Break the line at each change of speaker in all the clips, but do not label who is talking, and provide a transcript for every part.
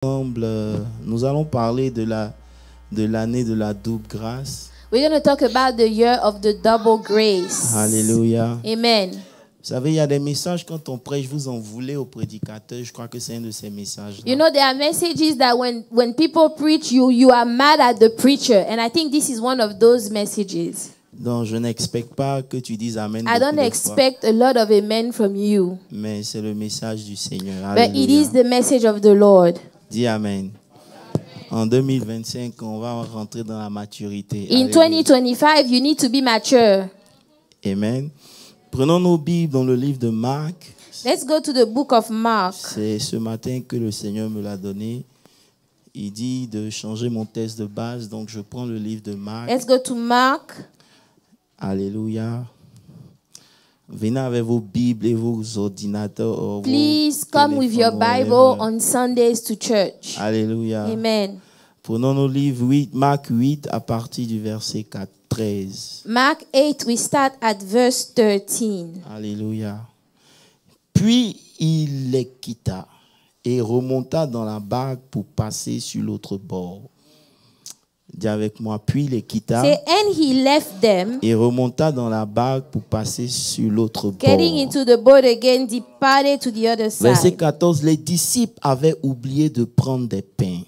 ensemble, nous allons parler de l'année de la double grâce.
We're going to talk about the year of the double grace.
Alléluia.
Amen.
Vous savez, il y a des messages quand on prêche, vous en voulez au prédicateur. Je crois que c'est un de ces messages.
You know, there are messages that when people preach, you are mad at the preacher. And I think this is one of those messages.
Donc, je n'expecte pas que tu dises Amen.
I don't expect a lot of amen from you.
Mais c'est le message du Seigneur.
But it is the message of the Lord.
Dis Amen. En 2025, on va rentrer dans la maturité.
In 2025, you need to be mature.
Amen. Prenons nos Bibles dans le livre de Marc.
Let's go to the book of Mark.
C'est ce matin que le Seigneur me l'a donné. Il dit de changer mon texte de base, donc je prends le livre de Marc.
Let's go to Mark.
Alléluia. Venez avec vos Bibles et vos ordinateurs.
Please come with your Bible on Sundays to church.
Alléluia.
Amen.
Prenons nos livres 8, Marc 8 à partir du verset 13.
Mark 8, we start at verse 13.
Alléluia. Puis il les quitta et remonta dans la barque pour passer sur l'autre bord. Dis avec moi, puis il les quitta.
Say, and he left them.
Et remonta dans la barque pour passer sur l'autre bord.
Getting into the boat again, departed to the other side.
Verset 14, les disciples avaient oublié de prendre des pains.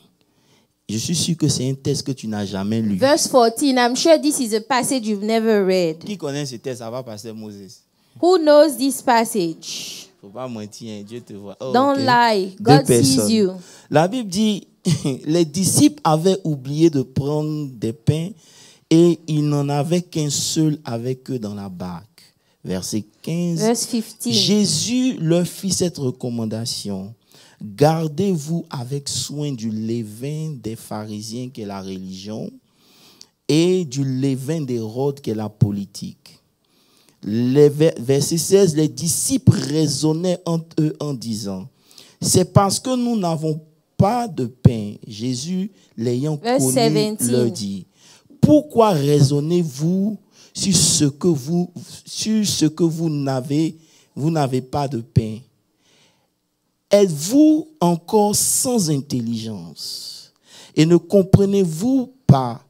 Je suis sûr que c'est un texte que tu n'as jamais lu.
Verse 14, I'm sure this is a passage you've never read.
Qui connaît ce texte? Ça va passer Moses.
Who knows this passage?
Faut pas mentir, Dieu te voit. Oh,
Don't
okay.
lie,
Deux
God sees
personnes.
you.
La Bible dit, les disciples avaient oublié de prendre des pains et ils n'en avaient qu'un seul avec eux dans la barque. Verset 15.
Verse 15.
Jésus leur fit cette recommandation. Gardez-vous avec soin du levain des pharisiens qui est la religion et du levain d'Hérode qui est la politique. Verset 16, les disciples raisonnaient entre eux en disant, c'est parce que nous n'avons pas de pain. Jésus, l'ayant connu, leur dit, pourquoi raisonnez-vous sur ce que vous n'avez pas de pain? Êtes-vous encore sans intelligence? Et ne comprenez-vous pas?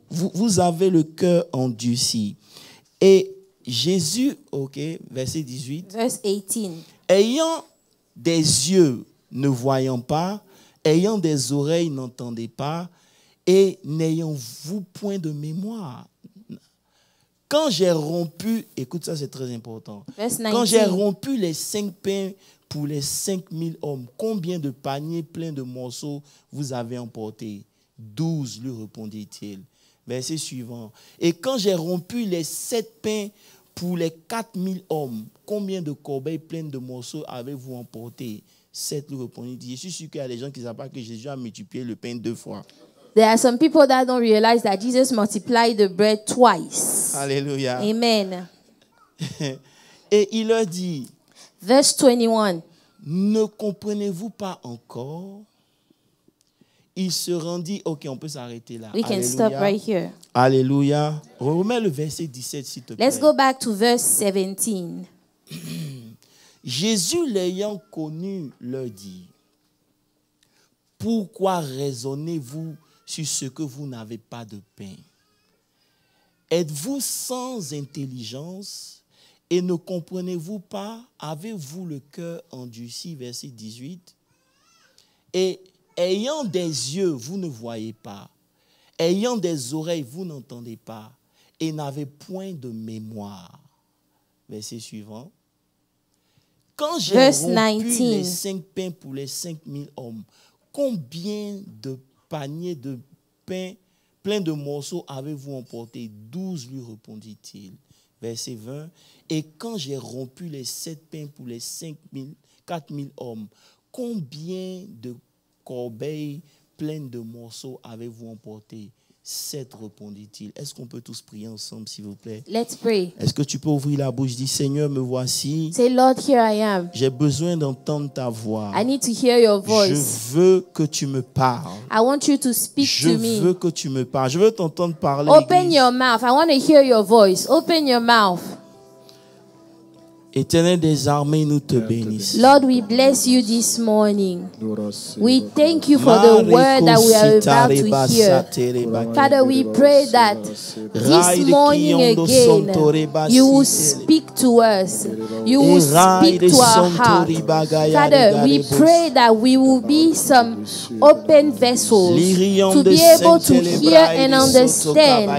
Vous avez le cœur endurci. Et Jésus, verset 18.
Verse 18.
Ayant des yeux ne voyant pas, ayant des oreilles n'entendez pas, et n'ayant-vous point de mémoire. Quand j'ai rompu, écoute ça c'est très important. Quand j'ai rompu les 5 pains pour les 5000 hommes, combien de paniers pleins de morceaux vous avez emportés? 12, lui répondit-il. Verset suivant. Et quand j'ai rompu les 7 pains pour les 4000 hommes, combien de corbeilles pleines de morceaux avez-vous emporté? 7, lui répondit. Je suis sûr qu'il y a des gens qui ne savent pas que Jésus a multiplié le pain 2 fois.
There are some people that don't realize that Jesus multiplied the bread twice.
Alléluia.
Amen.
Et il leur dit,
verse 21.
Ne comprenez-vous pas encore? Il se rendit, on peut s'arrêter là.
We can stop right here.
Alléluia. Remets le verset 17 s'il te plaît.
Let's go back to verse 17.
Jésus l'ayant connu leur dit, pourquoi raisonnez-vous sur ce que vous n'avez pas de pain? Êtes-vous sans intelligence et ne comprenez-vous pas? Avez-vous le cœur endurci? Verset 18. Et ayant des yeux, vous ne voyez pas. Ayant des oreilles, vous n'entendez pas. Et n'avez point de mémoire. Verset suivant. Quand j'ai rompu les 5 pains pour les 5000 hommes, combien de paniers de pain pleins de morceaux avez-vous emporté? 12, lui répondit-il. Verset 20. Et quand j'ai rompu les 7 pains pour les 4000 hommes, combien de corbeilles pleines de morceaux avez-vous emporté? 7, répondit-il. Est-ce qu'on peut tous prier ensemble, s'il vous plaît?
Let's pray.
Est-ce que tu peux ouvrir la bouche? Dis, Seigneur, me voici.
Say, Lord, here I am.
J'ai besoin d'entendre ta voix.
I need to hear your voice.
Je veux que tu me parles.
I want you to speak to me.
Je veux que tu me parles. Je veux t'entendre parler.
Open
Église.
your mouth. I want to hear your voice. Open your mouth.
Éternel des armées, nous te bénissons.
Lord, we bless you this morning. We thank you for the word that we are about to hear. Father, we pray that this morning again, you will speak to us. You will speak to our heart. Father, we pray that we will be some open vessels to be able to hear and understand,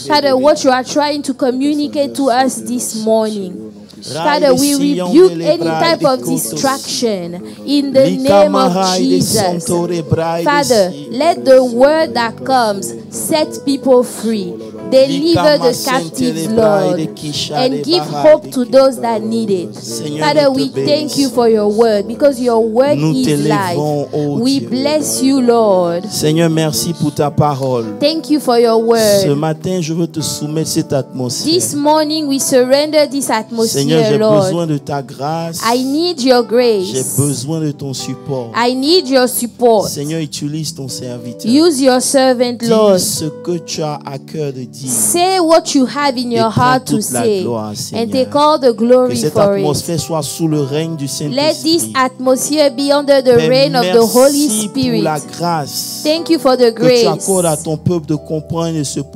Father, what you are trying to communicate to us this morning. Father, we rebuke any type of distraction in the name of Jesus. Father, let the word that comes set people free. Deliver the captives, Lord, and give hope to those that need it. Father, we thank you for your word because your word is life. We bless you, Lord.
Seigneur, merci pour ta parole.
Thank you for your
Ce
word.
matin, je veux te soumettre cette atmosphère.
This morning we surrender this
Seigneur,
atmosphere,
j'ai besoin
Lord.
de ta grâce.
I need your
J'ai
grace.
besoin de ton support.
I need your support.
Seigneur, utilise ton serviteur.
Use your servant,
Dis
Lord.
ce que tu as à cœur de dire.
Say what you have in your
Et prends
heart to
toute la
say
gloire,
and
Seigneur.
take all the
Que
glory
cette
for it.
atmosphère soit sous le règne du
Let this
Saint-Esprit.
atmosphere be under the
Père,
reign of the Holy
merci pour
Spirit.
la grâce
Thank you for the
que tu
grace
accordes à ton peuple de comprendre et se
that you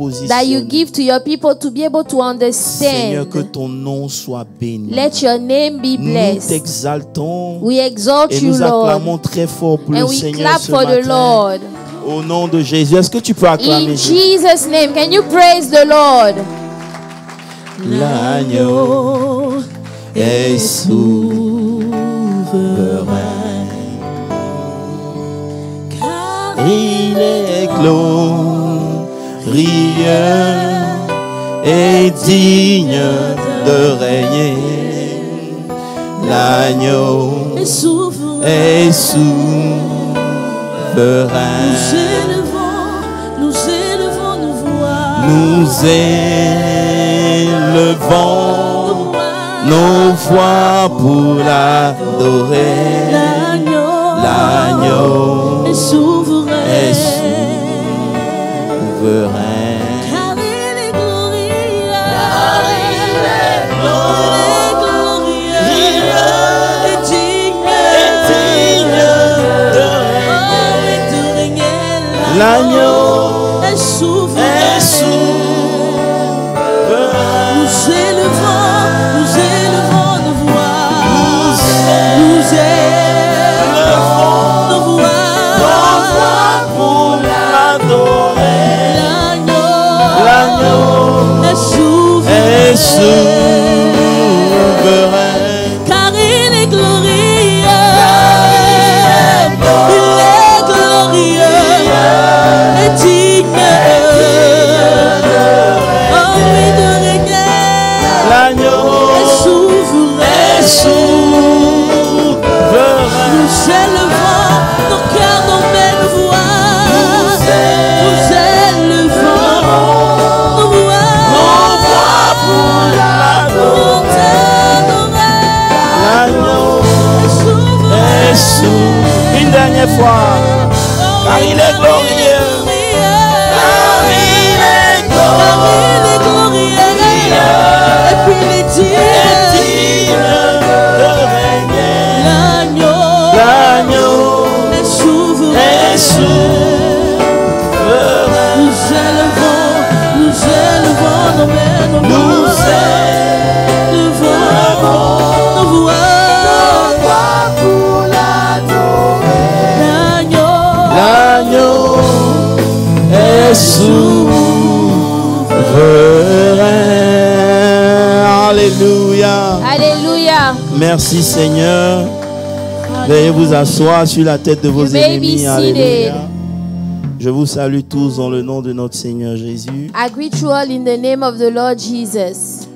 positionner.
give to your people to be able to
Seigneur, que
understand.
ton nom soit béni.
Let your name be
Nous
blessed.
t'exaltons
We exalt
et
you,
nous
Lord,
acclamons très fort pour le
and we
Seigneur
clap
ce
for the
matin.
Lord.
Au nom de Jésus, est-ce que tu peux acclamer
In
Jésus?
Jesus' name, can you praise the Lord?
L'agneau est souverain, car il est glorieux et digne de régner. L'agneau est souverain.
Nous élevons
nos voix pour l'adorer. L'agneau est souverain.
car il est glorieux. Et digne
de
régner.
L'agneau
est souverain. Nous élevons nos voix. Nous élevons nos voix
pour l'adorer.
L'agneau est souverain. Car il est glorieux. Il est glorieux et digne. Oh oui, de régner.
L'agneau
est souverain. Nous élevons nos cœurs, nos belles voix. Nous élevons nos voix pour t'adorer.
L'agneau
Est souverain.
Une dernière fois. Car il est glorieux.
Car il est glorieux. Et puis il est digne. L'agneau est souverain. Nous élevons nos mains, nos voix pour l'adorer.
L'agneau est souverain. Alléluia.
Alléluia.
Merci Seigneur. Veuillez vous asseoir sur la tête de vos
You may be
ennemis.
seated.
Alléluia. Je vous salue tous dans le nom de notre Seigneur Jésus.
I greet you all in the name of the Lord Jesus.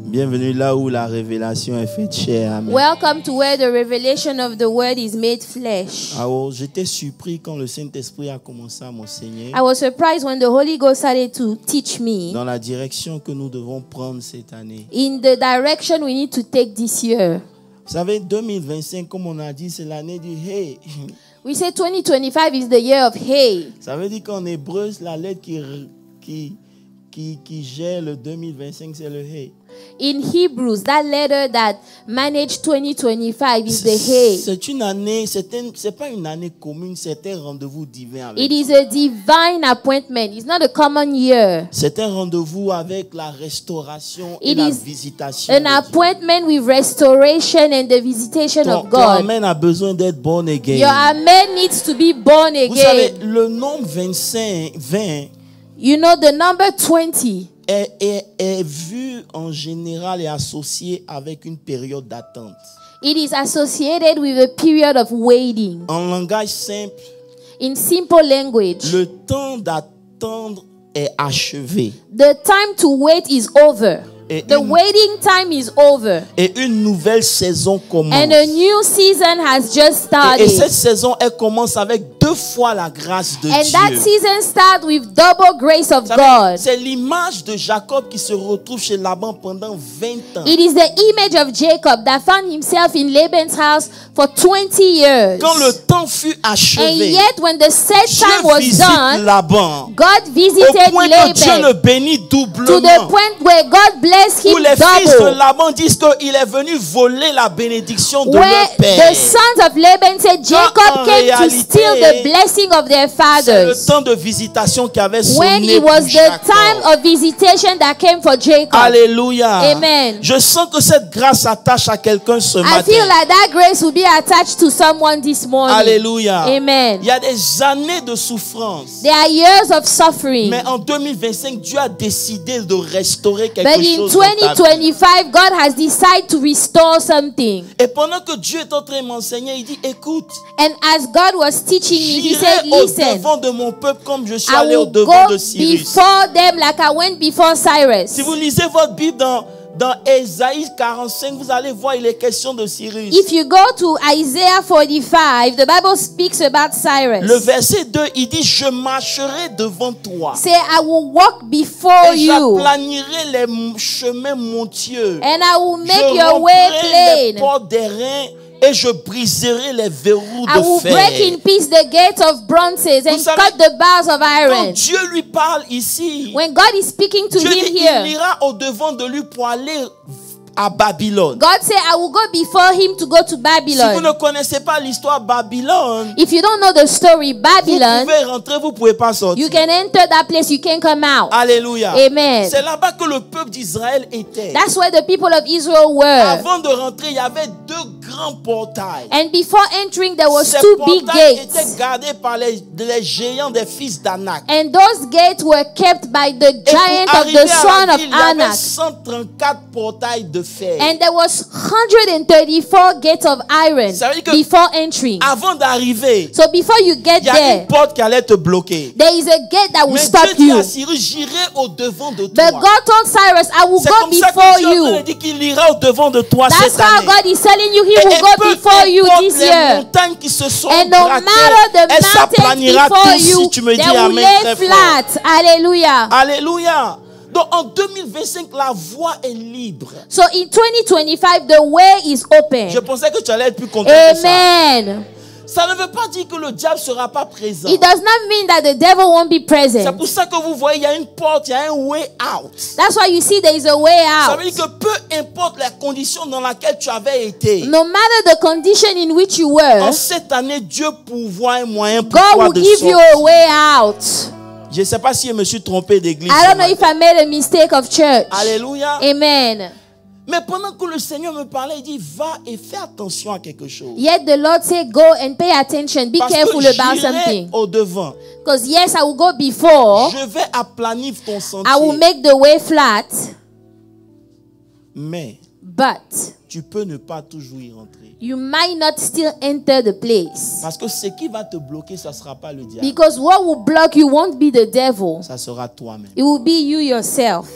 Bienvenue là où la révélation est faite chair. Amen.
Welcome to where the revelation of the word is made flesh.
Alors, j'étais surpris quand le Saint-Esprit a commencé à m'enseigner
I was surprised when the Holy Ghost started to teach me
dans la direction que nous devons prendre cette année.
in the direction we need to take this year.
Vous savez, 2025, comme on a dit, c'est l'année du hey.
We say 2025 is the year of hey.
Ça veut dire qu'en hébreu, la lettre qui gère le 2025, c'est le hey.
In Hebrews, that letter that managed 2025 is the head.
C'est une année, c'est pas une année commune, c'est un rendez-vous divin avec
It is a divine appointment. It's not a common year.
C'est un rendez-vous avec la restauration et
It
la
is
visitation.
an appointment with restoration and the visitation of
Ton
God.
amen a besoin d'être born again.
Your amen needs to be born
Vous savez,
again.
le nombre 20
You know, the number 20
est vu en général et associé avec une période d'attente.
it is associated with a period of waiting.
En langage simple,
In simple language,
le temps d'attendre est achevé.
the time to wait is over.
Et
The waiting time is over.
Et une nouvelle saison commence.
And a new season has just
Et
started.
cette saison, elle commence avec 2 fois la grâce de
And that
Dieu.
season starts with double grace of
Vous savez,
God.
c'est l'image de Jacob qui se retrouve chez Laban pendant 20 ans.
It is the image of Jacob that found himself in Laban's house for 20 years.
Quand le temps fut
And
achevé,
yet when the set
Dieu
time was
visite
done,
Laban.
God
Au
visited
point que Dieu le
Laban
bénit
to the
doublement.
point where God blessed
Où
him
les fils de
double.
Laban disent qu'il est venu voler la bénédiction de
Where
leur père.
the sons of Laban said Jacob
en
came to
réalité,
steal the blessing of their
C'est le
fathers.
temps de visitation qui avait
When
sonné
it
pour
was the
Jacob.
time of visitation that came for Jacob.
Alléluia.
Amen.
Je sens que cette grâce s'attache à quelqu'un ce
I
matin.
feel like that grace will be attached to someone this morning.
Alléluia.
Amen.
Il y a des années de souffrance.
There are years of suffering.
Mais en 2025, Dieu a décidé de restaurer quelque
But in
chose dans ta vie.
2025, God has decided to restore something.
Et pendant que Dieu est en train de m'enseigner, il dit, écoute,
And as God was teaching me, He said,
j'irai au
listen,
devant de mon peuple comme je suis
I
allé au
will
devant
go
de Cyrus.
before them like I went before Cyrus.
Si vous lisez votre Bible dans Ésaïe 45, vous allez voir, il est question de Cyrus.
If you go to Isaiah 45, the Bible speaks about Cyrus.
Le verset 2, il dit, je marcherai devant toi.
Say, I will walk before
Et
you,
j'aplanirai les chemins montueux.
and I will make
Je
your way
romprai les
plain.
portes des reins et je briserai les verrous
I will
de fer.
break in peace the gates of bronzes and
Vous savez,
cut the bars of
Quand
iron.
Dieu lui parle ici,
When God is speaking to
Dieu
him
dit, il
here,
ira au devant de lui pour aller à Babylone.
God said, I will go before him to go to
Si vous
Babylon.
ne connaissez pas l'histoire Babylone,
If you don't know the story,
vous
Babylon,
pouvez rentrer, vous ne pouvez pas sortir.
you can enter that place, you can come out.
Alléluia.
Amen.
C'est là-bas que le peuple d'Israël était.
That's where the people of Israel were.
Avant de rentrer, il y avait 2 grands portails.
And before entering, there was
Ces
2 big
portails
gates.
étaient gardés par les géants des fils d'Anak.
And those gates were kept by the
Et pour
giant of
arriver
the
à
son
la
of
ville, il y avait
Anak.
134 portails de fer.
And there was 134 gates of iron
Ça veut dire que
before entering.
Avant d'arriver,
So before you get
il y a
there,
une porte qui allait te bloquer.
there is a gate that will
Mais
stop
Dieu dit
you.
à Cyrus, j'irai au devant de toi.
But God told Cyrus, I will
C'est
go
comme ça
before
que Dieu est en train de
you.
dire qu'il ira au devant de toi
That's
cette
how
année.
God is telling you He
Et
will go
peu
before you
importe
this
les
year.
montagnes qui se sont
And no
braquées,
matter the
elles
mountains
s'aplanira
before
tout
you,
si tu me dis
they will
amen
lay
très fort.
flat. Hallelujah.
Alléluia. Donc en 2025, la voie est libre.
So in 2025, the way is open.
Je pensais que tu allais être plus content que ça.
Amen.
Ça ne veut pas dire que le diable ne sera pas présent.
It does not mean that the devil won't be
C'est
present.
pour ça que vous voyez, il y a une porte, il y a un way out.
That's why you see there is a way
Ça
out.
veut dire que peu importe la condition dans laquelle tu avais été,
No matter the condition in which you were,
en cette année, Dieu pourvoit un moyen pour
God
toi
will
de
give you
sortir.
a way out.
Je ne sais pas si je me suis trompé d'église.
I
ce
don't know if
matin.
I made a mistake of church.
Alléluia.
Amen.
Mais pendant que le Seigneur me parlait, il dit, va et fais attention à quelque chose.
Yet the Lord said, go and pay attention. Be
Parce
careful
que
about
j'irai
something.
au devant.
Because yes, I will go before.
Je vais aplanir ton
I will
sentier.
make the way flat.
Mais
But
tu peux ne pas toujours y rentrer.
you might not still enter the place.
Parce que ce qui va te bloquer, ça ne sera pas le diable.
Because what will block you won't be the devil.
Ça sera toi-même.
It will be you yourself.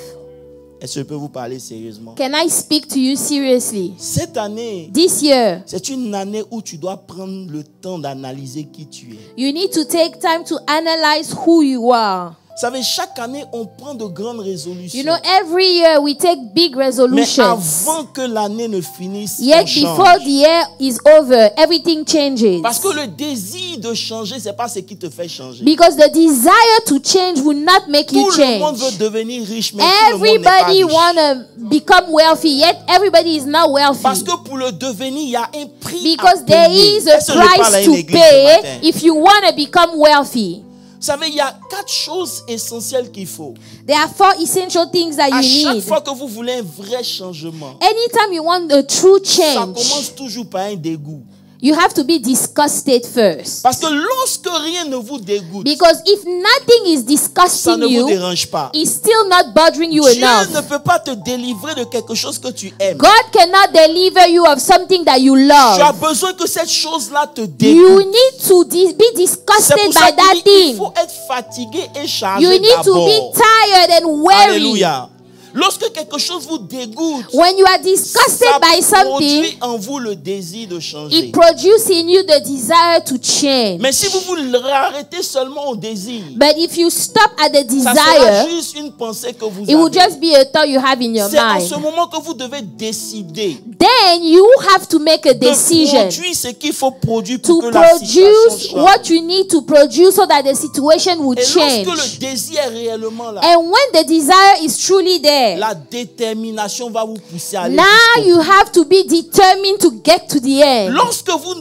Est-ce que je peux vous parler sérieusement?
Can I speak to you seriously?
Cette année,
This year,
c'est une année où tu dois prendre le temps d'analyser qui tu es.
you need to take time to analyze who you are.
Vous savez, chaque année, on prend de grandes résolutions.
You know, every year we take big
Mais
resolutions.
avant que l'année ne finisse, on
Yet
change.
before the year is over, everything changes.
Parce que le désir de changer, c'est pas ce qui te fait changer.
Because the desire to change will not make you
Tout le monde
change.
veut devenir riche, mais tout le monde n'est pas
Everybody
riche.
wanna become wealthy, yet everybody is not
Parce
wealthy.
que pour le devenir, il y a un prix
Because
à
there
payer.
is a
Est-ce que je parle à
price
une
to
église ce
pay
matin?
if you want to become wealthy.
Vous savez, il y a 4 choses essentielles qu'il faut.
There are 4 essential things that
À
you
chaque
need.
fois que vous voulez un vrai changement,
Anytime you want a true
ça
change,
commence toujours par un dégoût.
you have to be disgusted first.
Parce que lorsque rien ne vous dégoûte,
Because if nothing is
ça
disgusting
ne vous
you,
dérange pas.
it's still not bothering you
Dieu
enough.
ne peut pas te délivrer de quelque chose que tu aimes.
God cannot deliver you of something that you
Tu as
love.
besoin que cette chose-là te
You
dégoûte.
need to be
C'est
disgusted
pour
by
ça
that
qu'il dit, il
thing.
faut être fatigué et
You
chargé
need to be
d'abord.
tired and weary.
Alléluia. Lorsque quelque chose vous dégoûte,
When you are disgusted
ça
by something,
produit en vous le désir de changer.
it produces in you the desire to change.
Mais si vous vous arrêtez seulement au désir,
But if you stop at the
ça sera
desire,
juste une pensée que vous
it will
avez.
just be a thought you have in your
C'est en ce
mind.
moment que vous devez décider
Then you have to make a
de
decision
produire ce qu'il faut produire pour
to
que la situation
produce
change.
what you need to produce so that the situation will
Et lorsque
change.
le désir est réellement là,
And when the desire is truly there,
la détermination va vous pousser à aller
now
jusqu'au
you
bout.
have to be determined to get to the end.
Lorsque vous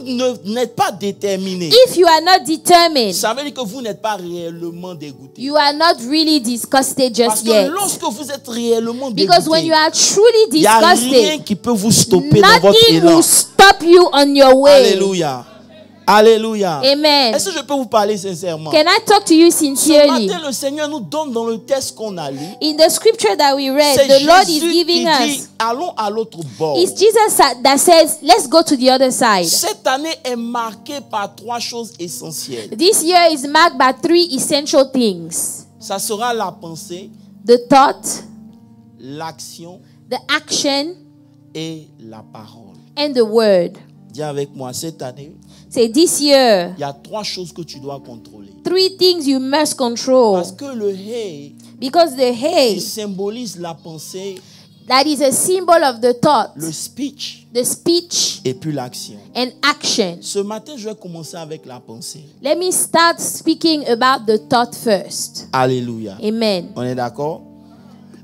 n'êtes pas déterminé,
If you are not determined,
ça veut dire que vous n'êtes pas réellement dégoûté.
you are not really disgusted
Parce
just
que
yet.
lorsque vous êtes réellement
Because when
dégoûté,
you are truly
il n'y a rien
disgusted,
qui peut vous stopper dans votre
nothing
élan.
will stop you on your way.
Alléluia. Alléluia.
Amen.
Est-ce que je peux vous parler sincèrement?
Can I talk to you
Ce
sincerely?
matin, le Seigneur nous donne dans le texte qu'on a lu.
In the scripture that we read,
C'est
the Lord is
Jésus
giving
qui dit,
us.
allons à l'autre bord.
It's Jesus that says, let's go to the other side.
Cette année est marquée par 3 choses essentielles.
This year is marked by 3 essential things.
Ça sera la pensée,
The thought,
l'action
the action,
et la parole.
and the word.
Dis avec moi, cette année,
Say this year,
il y a 3 choses que tu dois contrôler.
3 things you must control.
Parce que le hey,
Because the
il
hey,
symbolise la pensée,
that is a symbol of the thought,
le speech
the speech,
et puis l'action.
and action.
Ce matin, je vais commencer avec la pensée.
Let me start speaking about the thought first.
Alléluia.
Amen.
On est d'accord?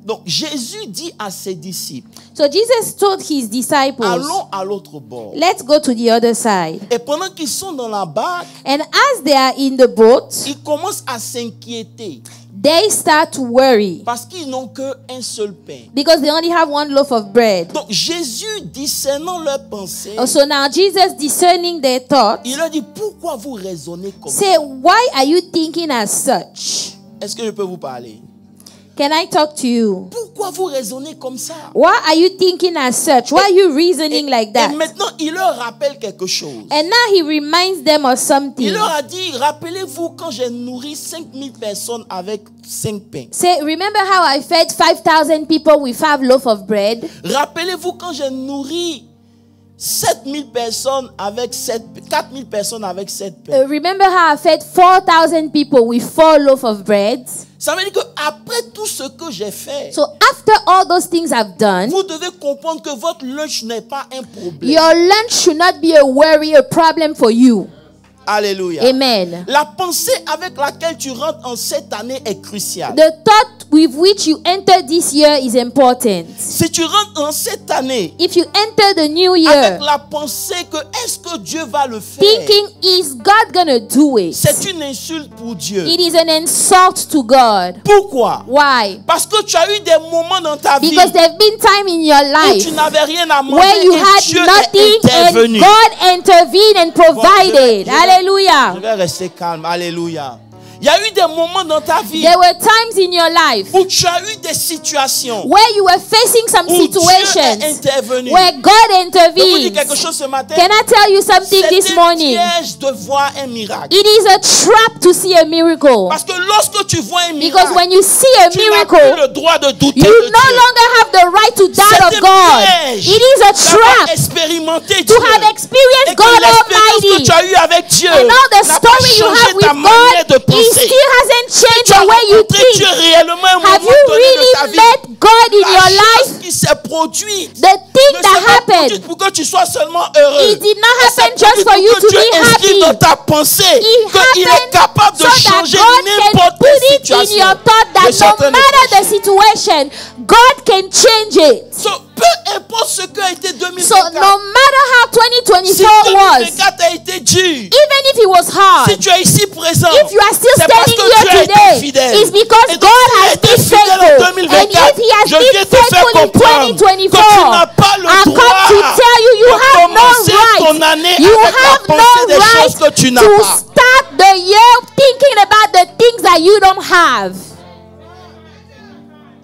Donc, Jésus dit à ses disciples,
So Jesus told his disciples,
allons à l'autre bord.
let's go to the other side.
Et pendant qu'ils sont dans la barque,
And as they are in the boat,
ils commencent à s'inquiéter
they start to worry
parce qu'ils n'ont qu'un seul pain.
because they only have 1 loaf of bread.
Donc, Jésus, discernant leurs pensées,
So now Jesus, discerning their thoughts,
il leur dit, pourquoi vous raisonnez comme ça?
say, why are you thinking as such?
Est-ce que je peux vous parler?
Can I talk to you?
Pourquoi vous raisonnez comme ça?
Why are you thinking as such? Why are you reasoning like
Et
that?
maintenant, il leur rappelle quelque chose.
And now he reminds them of something.
Il leur a dit, rappelez-vous quand j'ai nourri 5000 personnes avec 5 pains.
Say, remember how I fed 5,000 people with 5 loaves of bread?
Rappelez-vous quand j'ai nourri 7000 personnes avec 4000 personnes avec 7 pains.
Remember how I fed 4,000 people with 4 loaves of bread?
Ça veut dire qu'après tout ce que j'ai fait,
So after all those things I've done,
vous devez comprendre que votre lunch n'est pas un problème.
your lunch should not be a worry, a problem for you.
Alléluia.
Amen.
La pensée avec laquelle tu rentres en cette année est cruciale.
The thought with which you enter this year is important.
Si tu rentres en cette année
If you enter the new
avec
year
la pensée que est-ce que Dieu va le faire,
thinking, is God gonna do it?
c'est une insulte pour Dieu.
It is an insult to God.
Pourquoi?
Why?
Parce que tu as eu des moments dans ta vie
Because there have been time in your
où
life
tu n'avais rien à manger
where you
et
had
Dieu est
nothing
intervenu.
and God intervened and provided.
Je
Hallelujah.
vais rester calme. Alléluia. Il y a eu des moments dans ta vie
There were times in your life
où tu as eu des situations
where you were facing some
où Dieu est
situations
intervenu.
where God
Je vous dis
intervened.
quelque chose ce matin.
Can I tell you something
C'est
this
un
morning?
piège de voir un miracle.
It is a trap to see a miracle.
Parce que lorsque tu vois un
Because
miracle,
when you see a
tu n'as plus
miracle,
le droit de douter
you
de
no
Dieu.
longer have the right to doubt
C'est
of
un
God.
piège
It is a
d'avoir
trap
expérimenté
to
Dieu.
have experienced
Et que
God
l'expérience que
Almighty.
tu as eue avec Dieu
And all the
n'a pas
story you
changé
have with
ta manière de
God, He
penser.
still hasn't change the way you
Tu
think?
es réellement un moment
Have you
donné de ta
really
vie.
met God in
La
your
chose
life?
qui s'est produite
The thing
ne
that
s'est pas
happened,
produite pour que tu sois seulement heureux.
it did not
Mais c'est
happen just for
produit
you
pour que
to
Dieu
be
inscrive
happy.
dans ta pensée
It
qu'il est
happened
capable de
so that
changer
God can
n'importe
put
quelle
it in
situation.
your thought
Je
that
suis en
no
train de
matter the
prêcher.
situation, God can change it.
So, peu importe ce qu'a été
So
2024,
no matter how
si
2024 was,
2024 a été dur,
even if it was hard,
si tu es ici présent,
if you are still
c'est parce
standing
que Dieu a
here
été
today,
fidèle.
it's because
Et donc,
God
s'il a
has
été
been
fidèle en
faithful.
2024,
And if He has
je
been
viens te faire
faithful in
comprendre que tu
2024,
n'as pas le
I come
droit
to tell you, you
de
have
commencer
no
ton
right.
année
You
avec la
have
pensée des
no
choses que
right
tu n'as
to
pas.
start the year thinking about the things that you don't have.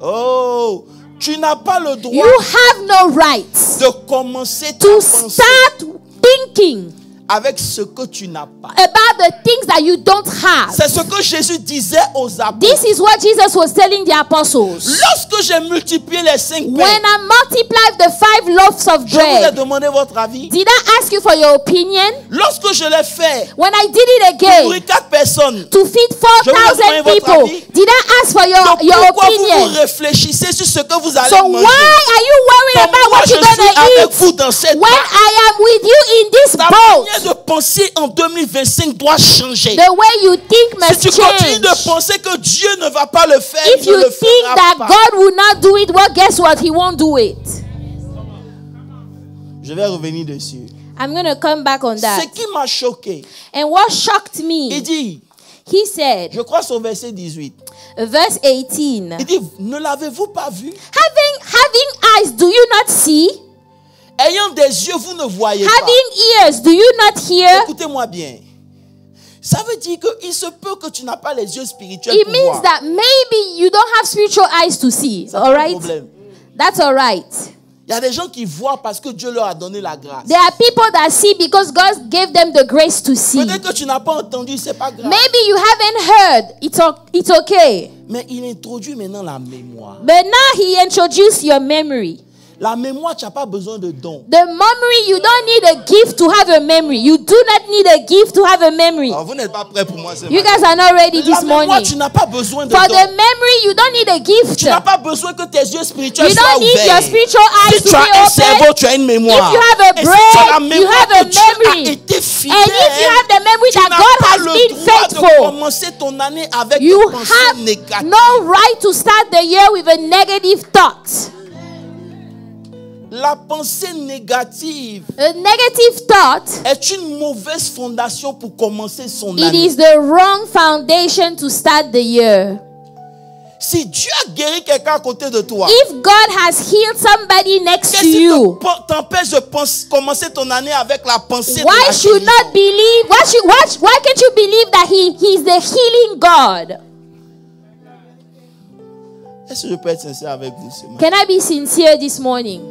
Oh, tu n'as pas le droit
You have no right
de commencer ta
to
pensée
start thinking
avec ce que tu n'as pas.
about the things that you don't have.
C'est ce que Jésus disait aux apôtres.
This is what Jesus was telling the apostles.
Lorsque j'ai multiplié les 5
When
pains,
I multiplied the 5 loaves of
je vous ai
bread,
demandé votre avis.
did I ask you for your opinion?
Lorsque je l'ai fait
When I did it
pour
again
4 personnes,
to feed
Je vous ai demandé
4,000
votre
people,
avis.
did I ask for your
pourquoi vous
opinion?
réfléchissez sur ce que vous allez
So
manger?
why are you worried
Comme
about
moi,
what
je
you're
suis
gonna
avec
eat
vous dans cette
when
barque.
I am with you in this
Ta
boat?
manière de penser en 2025 doit changer.
The way you think
Si
must
tu continues
change.
de penser que Dieu ne va pas le faire,
If
il ne
you
le
think
fera
that
pas.
God will not do it, well, guess what? He won't do it.
Je vais revenir dessus.
I'm going to come back on
Ce
that.
qui m'a choqué,
And what shocked
il
me,
dit,
he said,
je crois sur verset 18,
verse 18,
il dit, ne l'avez-vous pas vu?
having eyes, do you not see?
Ayant des yeux, vous ne voyez pas.
Having ears, do you not hear?
Écoutez-moi bien. Ça veut dire qu'il se peut que tu n'as pas les yeux spirituels
It
pour
means
voir.
that maybe you don't have spiritual eyes to see.
C'est
All
pas un
right?
problème.
That's all right.
Il y a des gens qui voient parce que Dieu leur a donné la grâce.
There are people that see because God gave them the grace to see.
Peut-être que tu n'as pas entendu, c'est pas grave.
Maybe you haven't heard. It's okay.
Mais il introduit maintenant la mémoire.
But now He introduced your memory.
La mémoire, tu n'as pas besoin de dons.
The memory, you don't need a gift to have a memory. You do not need a gift to have a memory.
Alors, vous n'êtes pas prêts pour moi.
You guys are not ready
La
this
mémoire,
morning.
tu n'as pas besoin de
For
dons.
the memory, you don't need a gift.
Tu n'as pas besoin que tes yeux spirituels
You
soient
don't need your
ouverts.
spiritual eyes
Si
to
tu as un
be
cerveau,
open.
tu as une mémoire.
If you have a
Et si tu as la
brain, you
mémoire
have a
que Dieu a
memory.
été fidèle,
And if you have the memory
tu
that
n'as
God
pas
has
le
been
droit de
faithful,
commencer ton année avec
you
des pensées
have
négatives.
no right to start the year with a negative thought.
La pensée négative
A negative thought,
est une mauvaise fondation pour commencer son
it
année.
is the wrong foundation to start the year.
Si Dieu a guéri quelqu'un à côté de toi,
If God has healed somebody next to
qu'est-ce qui
you,
t'empêche de commencer ton année avec la pensée de
why
la
should
guérison?
not believe? Why can't you believe that He's the healing God?
Est-ce que je peux être sincère avec vous ce matin?
Can I be sincere this morning?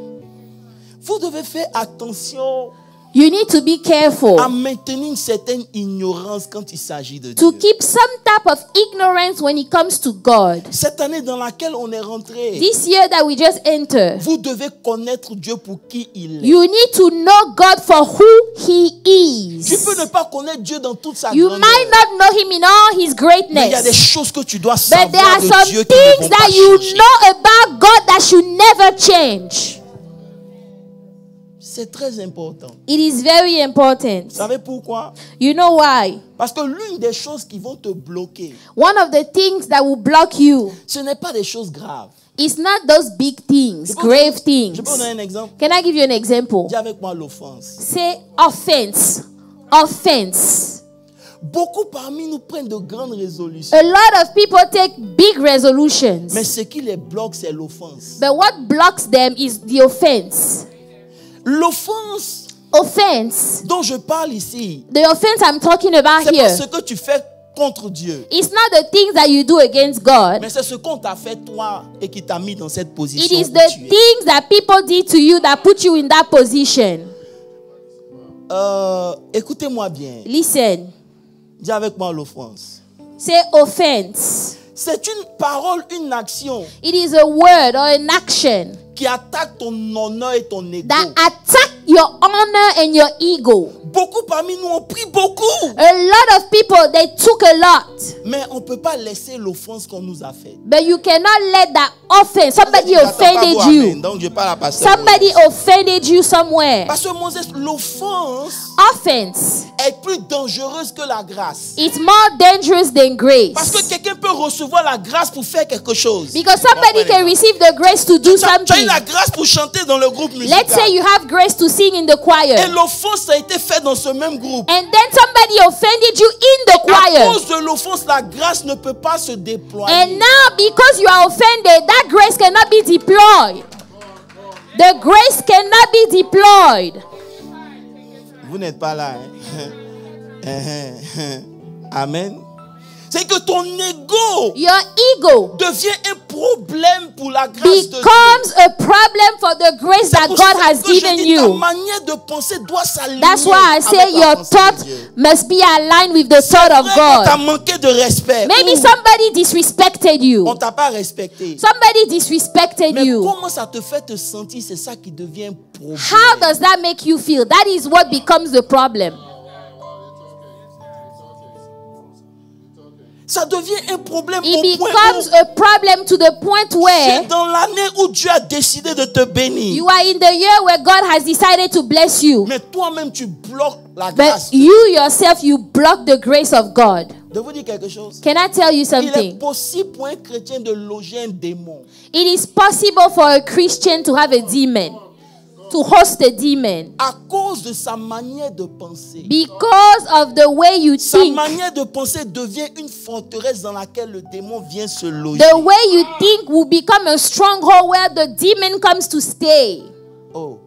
Vous devez faire attention
You need to be careful
à maintenir une certaine ignorance quand il s'agit de
to
Dieu.
keep some type of ignorance when it comes to God.
Cette année dans laquelle on est rentré,
This year that we just entered,
vous devez connaître Dieu pour qui il est.
you need to know God for who He
Tu
is.
peux ne pas connaître Dieu dans toute sa
You
grandeur,
might not know Him in all His
mais il y a des
greatness,
choses que tu dois
but there
savoir
are
de
some
Dieu qui ne
things
vont pas
that you
changer.
know about God that should never change.
C'est très important.
It is very important.
Vous savez pourquoi?
You know why?
Parce que l'une des choses qui vont te bloquer,
One of the things that will block you
ce n'est pas des choses graves.
is not those big things, grave
Je
things.
peux vous donner un exemple.
Can I give you an example?
Dis avec moi l'offense.
Say offense. Offense.
Beaucoup parmi nous prennent de grandes résolutions.
A lot of people take big resolutions,
Mais ce qui les bloque, c'est l'offense.
but what blocks them is the offense.
L'offense
Offense.
dont je parle ici,
The offense I'm talking about
c'est pas
here.
ce que tu fais contre Dieu,
It's not the things that you do against God.
mais c'est ce qu'on t'a fait toi et qui t'a mis dans cette
It
position
is
où
the
tu es.
things that people did to you that put you in that position.
Écoutez-moi bien.
Listen.
Dis avec moi l'offense.
Say offense.
C'est une parole, une action
It is a word or an action
qui attaque ton honneur et ton ego.
that attack your honor and your ego.
Beaucoup parmi nous ont pris beaucoup.
A lot of people, they took a lot.
Mais on ne peut pas laisser l'offense qu'on nous a faite.
But you cannot let that offense, somebody
J'attends pas
offended
vos
you.
amen, donc je parle à pasteur.
Somebody offended you somewhere.
Parce que Moses, l'offense
Offense
est plus dangereuse que la grâce.
is more dangerous than
Parce que
grace.
quelqu'un peut recevoir la grâce pour faire quelque chose.
Because somebody can receive the grace to do
Tu as eu
something.
la grâce pour chanter dans le groupe musical.
Let's say you have grace to sing in the
Et
choir.
l'offense a été faite dans ce même groupe.
And then somebody offended you in the
À
choir.
cause de l'offense, la grâce ne peut pas se déployer.
And now, because you are offended, that grace cannot be deployed. The grace cannot be deployed.
Vous n'êtes pas là. Amen. C'est que ton ego
Your ego
devient un problème pour la grâce de Dieu.
becomes a problem for the grace
C'est
that
pour
God
ça
has
que je
given
dis, ta
you.
manière de penser doit s'aligner.
That's why I say
avec la
your
pensée de
thought
Dieu.
must be aligned with the thought of
Vrai que t'as
God.
manqué de respect.
Maybe
Ouh,
somebody disrespected
on
you.
t'a pas respecté.
Somebody disrespected
Mais
you.
comment ça te fait te sentir? C'est ça qui devient un problème.
How does that make you feel? That is what becomes the problem.
Ça devient un problème
It
au point
becomes
où
a problem to the point where
c'est dans l'année où Dieu a décidé de te bénir.
you are in the year where God has decided to bless you.
Mais toi-même, tu bloques la
But
grâce.
you yourself, you block the grace of God.
De vous dire quelque chose.
Can I tell you
Il est
something?
possible pour un chrétien de loger un démon.
It is possible for a Christian to have a demon, to host a demon,
À cause de sa manière de penser.
because of the way you
Sa
think.
manière de penser devient une forteresse dans laquelle le démon vient se loger.
The way you think will become a stronghold where the demon comes to stay.
Oh.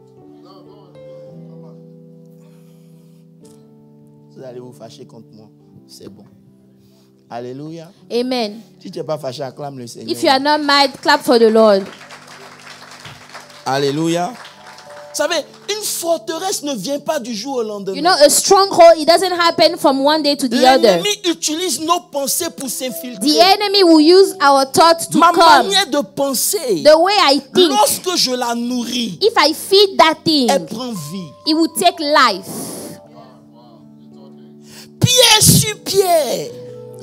Vous allez vous fâcher contre moi. C'est bon. Alléluia.
Amen.
Si tu n'es pas fâché, acclame le Seigneur.
If you are not mad, clap for the Lord.
Alléluia. Vous savez, une forteresse ne vient pas du jour au lendemain.
You know, a stronghold, it doesn't happen from one day to the other.
L'ennemi utilise nos pensées pour s'infiltrer.
The enemy will use our thoughts to
Ma
come.
manière de penser,
The way I think,
lorsque je la nourris,
if I feed that thing,
elle prend vie.
it will take life.
Pierre sur pierre.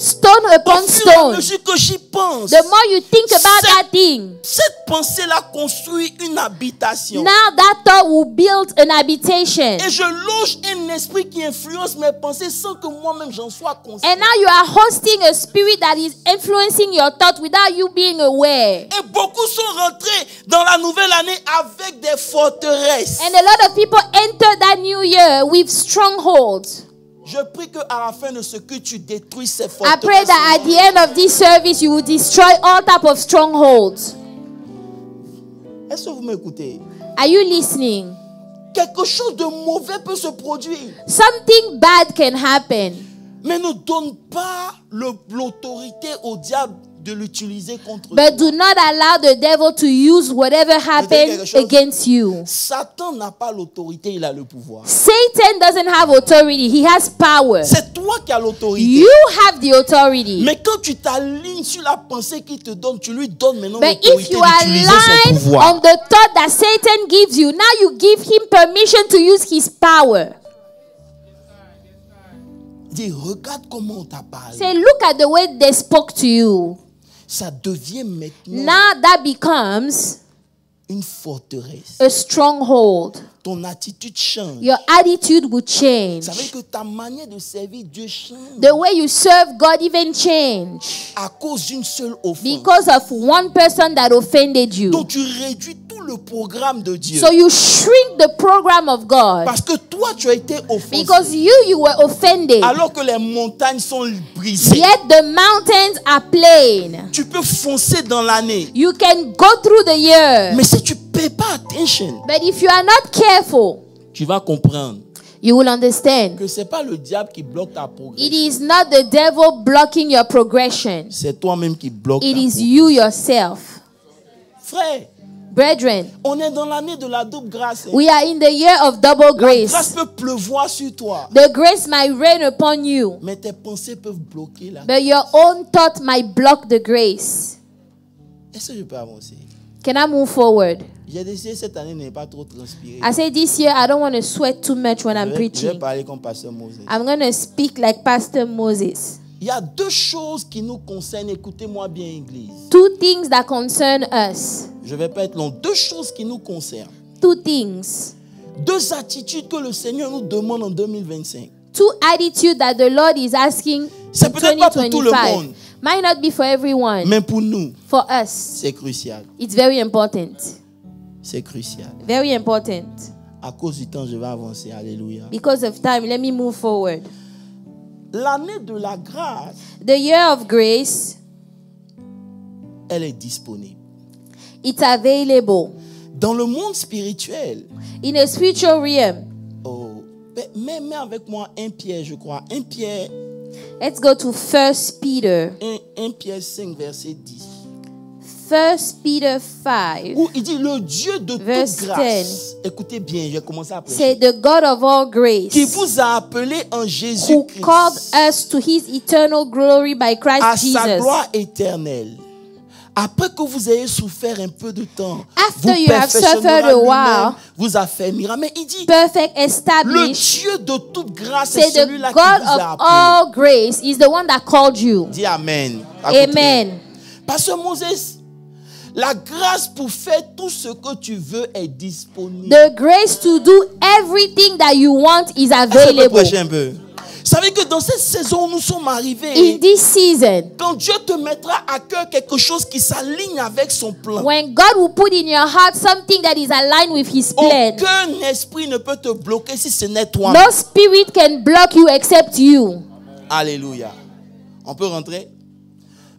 Stone
Au
upon
fur et à
stone.
mesure que j'y pense,
The more you think about that thing,
cette pensée-là construit une habitation.
now that thought will build an habitation.
Et je loge un esprit qui influence mes pensées sans que moi-même j'en sois conscient.
And now you are hosting a spirit that is influencing your thought without you being aware.
Et beaucoup sont rentrés dans la nouvelle année avec des forteresses.
And a lot of people enter that new year with strongholds.
Je prie qu'à la fin de ce culte, tu détruises ces
I
forteresses.
pray that at the end of this service, you will destroy all type of strongholds.
Est-ce que vous m'écoutez?
Are you listening?
Quelque chose de mauvais peut se produire.
Something bad can happen.
Mais ne donne pas l'autorité au diable de l'utiliser contre
But
toi.
do not allow the devil to use whatever happened against you.
Satan n'a pas l'autorité, il a le pouvoir.
Satan doesn't have authority. He has power.
C'est toi qui as l'autorité.
You have the authority.
Mais quand tu t'alignes sur la pensée qu'il te donne, tu lui donnes maintenant
But
l'autorité
if you are
d'utiliser son
aligned
pouvoir.
on the thought that Satan gives you, now you give him permission to use his power.
Dis, regarde comment on t'a parlé.
Say, look at the way they spoke to you.
Ça devient maintenant
Now that becomes
une forteresse.
a stronghold.
Ton attitude change.
Your attitude will change.
Ça veut dire que ta manière de servir Dieu change
The way you serve God even change
à cause d'une seule offense.
because of one person that offended you.
Donc tu réduis tout le programme de Dieu.
So you shrink the program of God
Parce que toi, tu as été offensé.
because you were offended.
Alors que les montagnes sont brisées.
Yet the mountains are plain.
Tu peux foncer dans l'année.
You can go through the year.
Mais si tu ne payes pas attention,
But if you are not careful,
tu vas comprendre
you will understand.
que ce n'est pas le diable qui bloque ta
It
progression.
is not the devil blocking your progression.
C'est toi-même qui bloque
It
ta
is
progression.
you yourself.
Frère,
Brethren,
on est dans l'année de la double grâce.
we are in the year of double
La
grace.
grâce peut pleuvoir sur toi,
The grace might rain upon you,
mais tes pensées peuvent bloquer la grâce.
but your own thought might block the grace.
Est-ce que je peux avancer?
Can I move forward?
J'ai décidé cette année de ne pas trop transpirer.
I say this year I don't want to sweat too much when I'm
Je vais
preaching.
parler comme pasteur Moses.
I'm going to speak like Pastor Moses.
Il y a deux choses qui nous concernent. Écoutez-moi bien, Église.
Two things that concern us.
Je ne vais pas être long. Deux choses qui nous concernent.
Two things.
Deux attitudes que le Seigneur nous demande en 2025.
Two attitudes that the Lord is asking in
C'est peut-être pas pour tout le
2025.
monde,
Might not be for everyone.
mais pour nous,
For us,
c'est crucial.
it's very important.
C'est crucial.
Very important.
À cause du temps, je vais avancer. Alléluia.
Because of time, let me move forward.
L'année de la grâce,
The year of grace,
elle est disponible.
it's available.
Dans le monde spirituel,
In a spiritual realm,
oh, mais avec moi 1 Pierre, je crois. 1 Pierre,
let's go to 1 Peter.
1 Pierre 5, verset 10.
1 Peter 5
Où il dit le Dieu de
Verse
toute grâce. Écoutez bien, je vais commencer à
say,
prêcher.
the God of all
Qui
grace,
vous a appelé en
who
Jésus-Christ
called us to his eternal glory by
à
Christ
sa
Jesus.
gloire éternelle. Après que vous ayez souffert un peu de temps,
After
vous
you have suffered
perfectionnera
a
lui-même,
while,
vous affermira. Mais il dit,
perfect,
le
established.
Dieu de toute grâce est
Say the
celui-là qui
God
vous a
of
appelé.
all grace is the one that called you.
Dis Amen.
Amen.
Parce que Moses, la grâce pour faire tout ce que tu veux est disponible.
The grace to do everything that you want is
Est-ce que je peux
available.
prêcher un peu? Vous savez que dans cette saison où nous sommes
In
arrivés,
this season,
quand Dieu te mettra à cœur quelque chose qui s'aligne avec son plan,
when God will put in your heart something that is aligned with his plan,
aucun esprit ne peut te bloquer si ce n'est toi.
no spirit can block you except you.
Alléluia. On peut rentrer?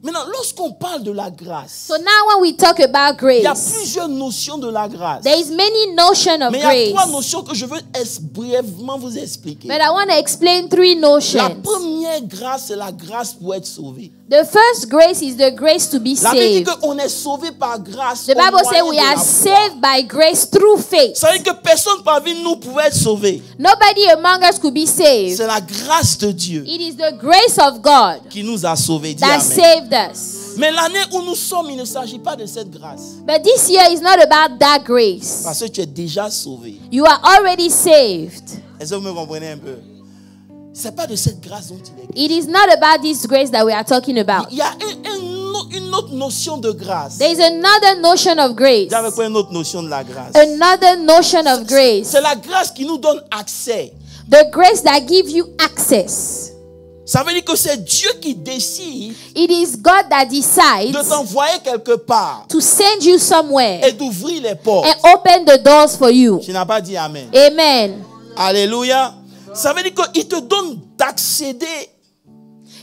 Maintenant, lorsqu'on parle de la grâce,
So now when we talk about
il y a
grace,
plusieurs notions de la grâce.
there is many notion of
Mais il y a trois
grace.
notions que je veux brièvement vous expliquer.
But I want to explain three
La
notions.
première grâce, c'est la grâce pour être sauvé.
The first grace is the grace to be
La Bible dit
saved.
qu'on est sauvé par grâce.
The Bible says we are saved by grace through faith.
Ça veut dire que personne parmi nous pouvait être sauvé.
Nobody among us could be saved.
C'est la grâce de Dieu
It is the grace of God
qui nous a sauvés. Dis
that
Amen.
saved us.
Mais l'année où nous sommes, il ne s'agit pas de cette grâce.
But this year is not about that grace.
Parce que tu es déjà sauvé.
You are already saved.
Est-ce que vous me comprenez un peu? Ce n'est pas de cette grâce dont il est question.
It is not about this grace that we are talking about.
Il y a une autre notion de grâce.
There is another notion of grace.
Dis avec moi une autre notion de la grâce.
Another notion of grace.
C'est la grâce qui nous donne accès.
The grace that gives you access.
Ça veut dire que c'est Dieu qui décide
It is God that decides
de t'envoyer quelque part
to send you somewhere
et d'ouvrir les portes.
and open the doors for you.
Tu n'as pas dit Amen.
Amen.
Alléluia. Ça veut dire qu'il te donne d'accéder,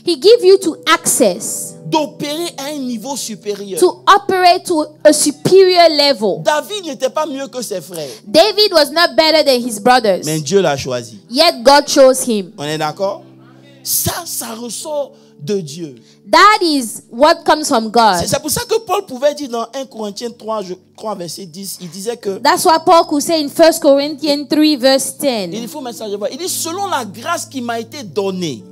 He gives you to access,
d'opérer à un niveau supérieur.
to operate to a superior level.
David n'était pas mieux que ses frères,
David was not better than his brothers,
mais Dieu l'a choisi.
yet God chose him.
On est d'accord? Ça ressort de Dieu.
That is what comes from God.
C'est pour ça que Paul pouvait dire dans 1 Corinthiens 3, je crois, verset 10, il disait que,
That's what Paul could say in 1 Corinthians 3 verse
il
10.
faut mettre ça, il dit, selon la grâce qui m'a été donnée,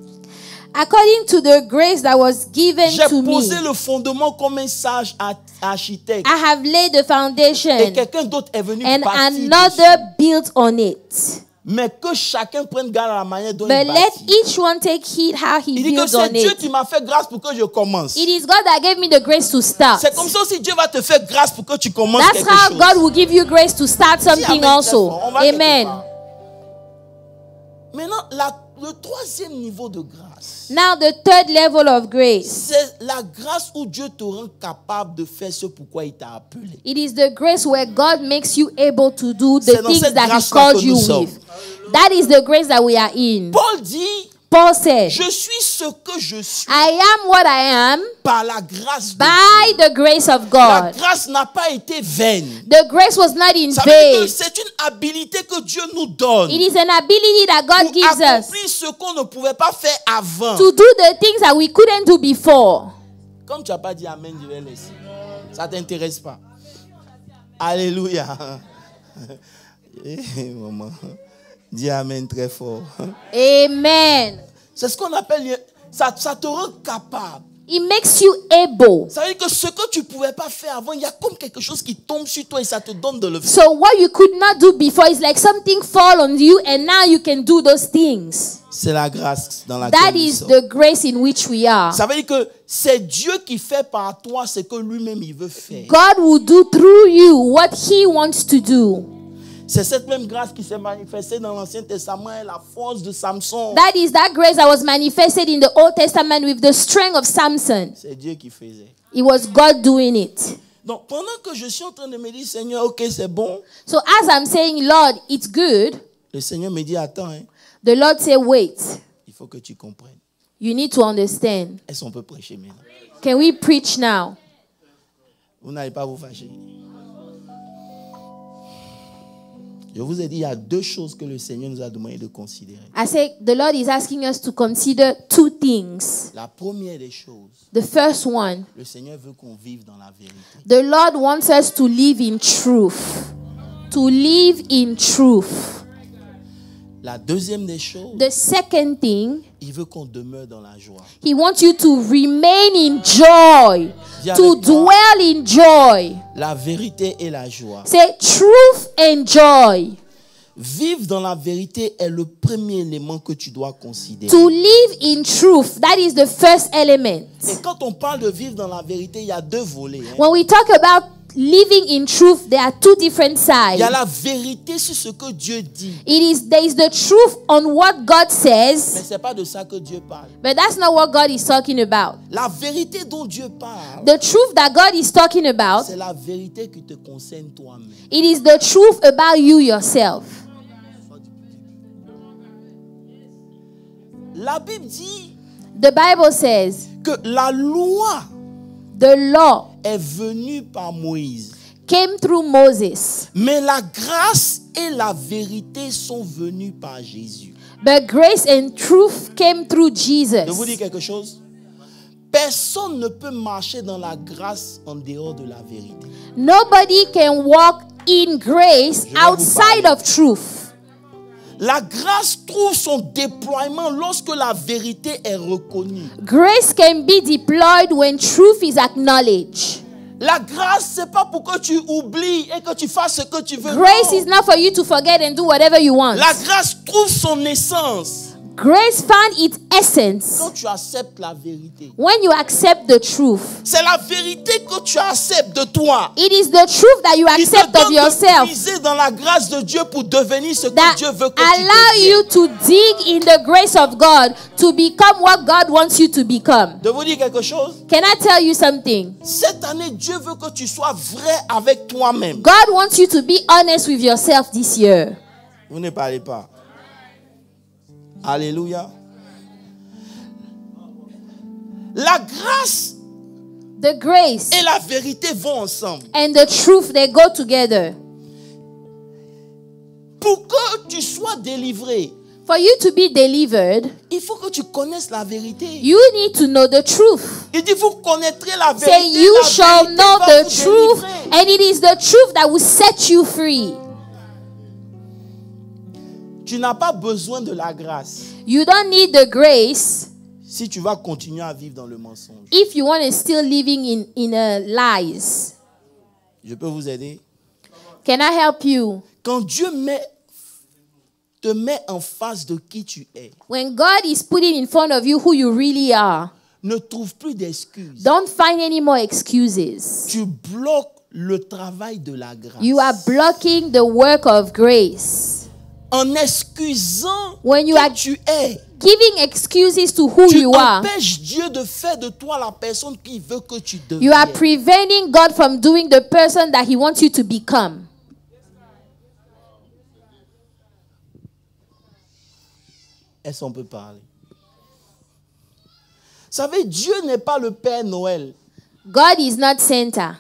According to the grace that was given
j'ai
to me,
posé le fondement comme un sage architecte.
I have laid the
Et
foundation
quelqu'un d'autre est venu
and
bâtir dessus.
another built on it.
Mais que chacun prenne garde à la manière dont
But
il
let
bâtit.
each one take heed how he
Il dit que
builds
c'est
on
Dieu
it.
qui m'a fait grâce pour que je commence.
It is God that gave me the grace to start.
C'est comme ça si Dieu va te faire grâce pour que tu commences
That's
quelque
how
chose.
God will give you grace to start
Dis
something
Amen,
also.
très fort. On va quelque
Amen.
part. Maintenant, le troisième niveau de grâce,
Now the third level of grace.
c'est la grâce où Dieu te rend capable de faire ce pourquoi il t'a appelé.
It is the grace where God makes you able to do
C'est
the
dans
things
cette
that He
grâce-là
called
que
you
nous sommes.
with. That is the grace that we are in.
Paul dit,
Paul said,
je suis ce que je suis
I am what I am
par la grâce de
by
Dieu.
the grace of
La
God.
grâce n'a pas été vaine.
The grace was not in
Ça veut dire que
vain.
c'est une habilité que Dieu nous donne
It is an ability that God
pour
gives us
accomplir ce qu'on ne pouvait pas faire avant.
to do the things that we couldn't do before.
Comme tu n'as pas dit Amen, je vais laisser. Ça ne t'intéresse pas. Alléluia. Maman, dis Amen très fort.
Amen.
C'est ce qu'on appelle, ça te rend capable.
It makes you able.
Ça veut dire que ce que tu ne pouvais pas faire avant, il y a comme quelque chose qui tombe sur toi et ça te donne de le faire.
So what you could not do before is like something fall on you and now you can do those things.
C'est la grâce dans laquelle
That
nous
is
sommes.
the grace in which we are.
Ça veut dire que c'est Dieu qui fait par toi ce que lui-même il veut faire.
God will do through you what He wants to do.
C'est cette même grâce qui s'est manifestée dans l'Ancien Testament et la force de Samson.
That is that grace that was manifested in the Old Testament with the strength of Samson.
C'est Dieu qui faisait.
It was God doing it.
Donc pendant que je suis en train de me dire, Seigneur, ok, c'est bon.
So as I'm saying, Lord, it's good,
Le Seigneur me dit, attends, hein,
the Lord say, wait,
il faut que tu comprennes.
you need to understand.
Est-ce qu'on peut prêcher maintenant?
Can we preach now?
Vous n'allez pas vous fâcher. Je vous ai dit, il y a deux choses que le Seigneur nous a demandé de considérer.
I say the Lord is asking us to consider two things.
La première des choses,
The first one,
le Seigneur veut qu'on vive dans la vérité.
the Lord wants us to live in truth. To live in truth.
La deuxième des choses,
The second thing,
il veut qu'on demeure dans la joie.
He wants you to remain in joy, to dwell in joy.
La vérité et la joie.
Say truth and joy.
Vivre dans la vérité est le premier élément que tu dois considérer.
To live in truth, that is the first element.
Et quand on parle de vivre dans la vérité, il y a deux volets. Hein.
When we talk about living in truth, there are two different
Il
sides.
y a la vérité sur ce que Dieu dit.
There is the truth on what God
Mais
says,
ce n'est pas de ça que Dieu parle.
but that's not what God is talking about.
La vérité dont Dieu parle,
The truth that God is talking about,
c'est la vérité qui te concerne toi-même.
it is the truth about you yourself.
La Bible dit
The Bible says
que la loi
the law
est venue par Moïse.
came through Moses,
Mais la grâce et la vérité sont venues par Jésus.
but grace and truth came through
Je vous dis
Jesus.
quelque chose. Personne ne peut marcher dans la grâce en dehors de la vérité.
Nobody can walk in grace
Je vais vous
outside
parler.
of truth.
La grâce trouve son déploiement lorsque la vérité est reconnue.
Grace can be deployed when truth is acknowledged.
La grâce, c'est pas pour que tu oublies et que tu fasses ce que tu veux.
Grace
Non.
is not for you to forget and do whatever you want.
La grâce trouve son essence
Grace found its essence
quand tu acceptes la vérité.
when you accept the truth.
C'est la vérité que tu acceptes de toi.
It is the truth that you
Qui te
accept of
donne de
yourself
puiser dans la grâce de Dieu pour devenir ce que
that
Dieu veut que tu
allow
deviennes.
you to dig in the grace of God to become what God wants you to become.
De vous dire quelque chose.
Can I tell you something?
Cette année, Dieu veut que tu sois vrai avec toi-même.
God wants you to be honest with yourself this year.
Vous ne parlez pas. Alléluia. La grâce
The grace
et la vérité vont ensemble.
and the truth, they go together.
Pour que tu sois délivré,
For you to be delivered,
il faut que tu connaisses la vérité.
you need to know the truth.
Il dit, vous connaîtrez la vérité.
Say, you
la
shall
vérité
know
va
the
vous
truth,
délivrer.
and it is the truth that will set you free.
Tu n'as pas besoin de la grâce
You don't need the grace
si tu vas continuer à vivre dans le mensonge.
if you want to still living in lies.
Je peux vous aider?
Can I help you?
Quand Dieu te met en face de qui tu es,
When God is putting in front of you who you really are,
ne trouve plus d'excuses.
don't find any more excuses.
Tu bloques le travail de la grâce.
You are blocking the work of grace.
En excusant
When you
qui
are
tu es,
giving excuses to who
tu
you are,
empêches Dieu de faire de toi la personne qu'il veut que tu deviennes.
you are preventing God from doing the person that He wants you to become.
Est-ce qu'on peut parler? Vous savez, Dieu n'est pas le Père Noël
God is not Santa,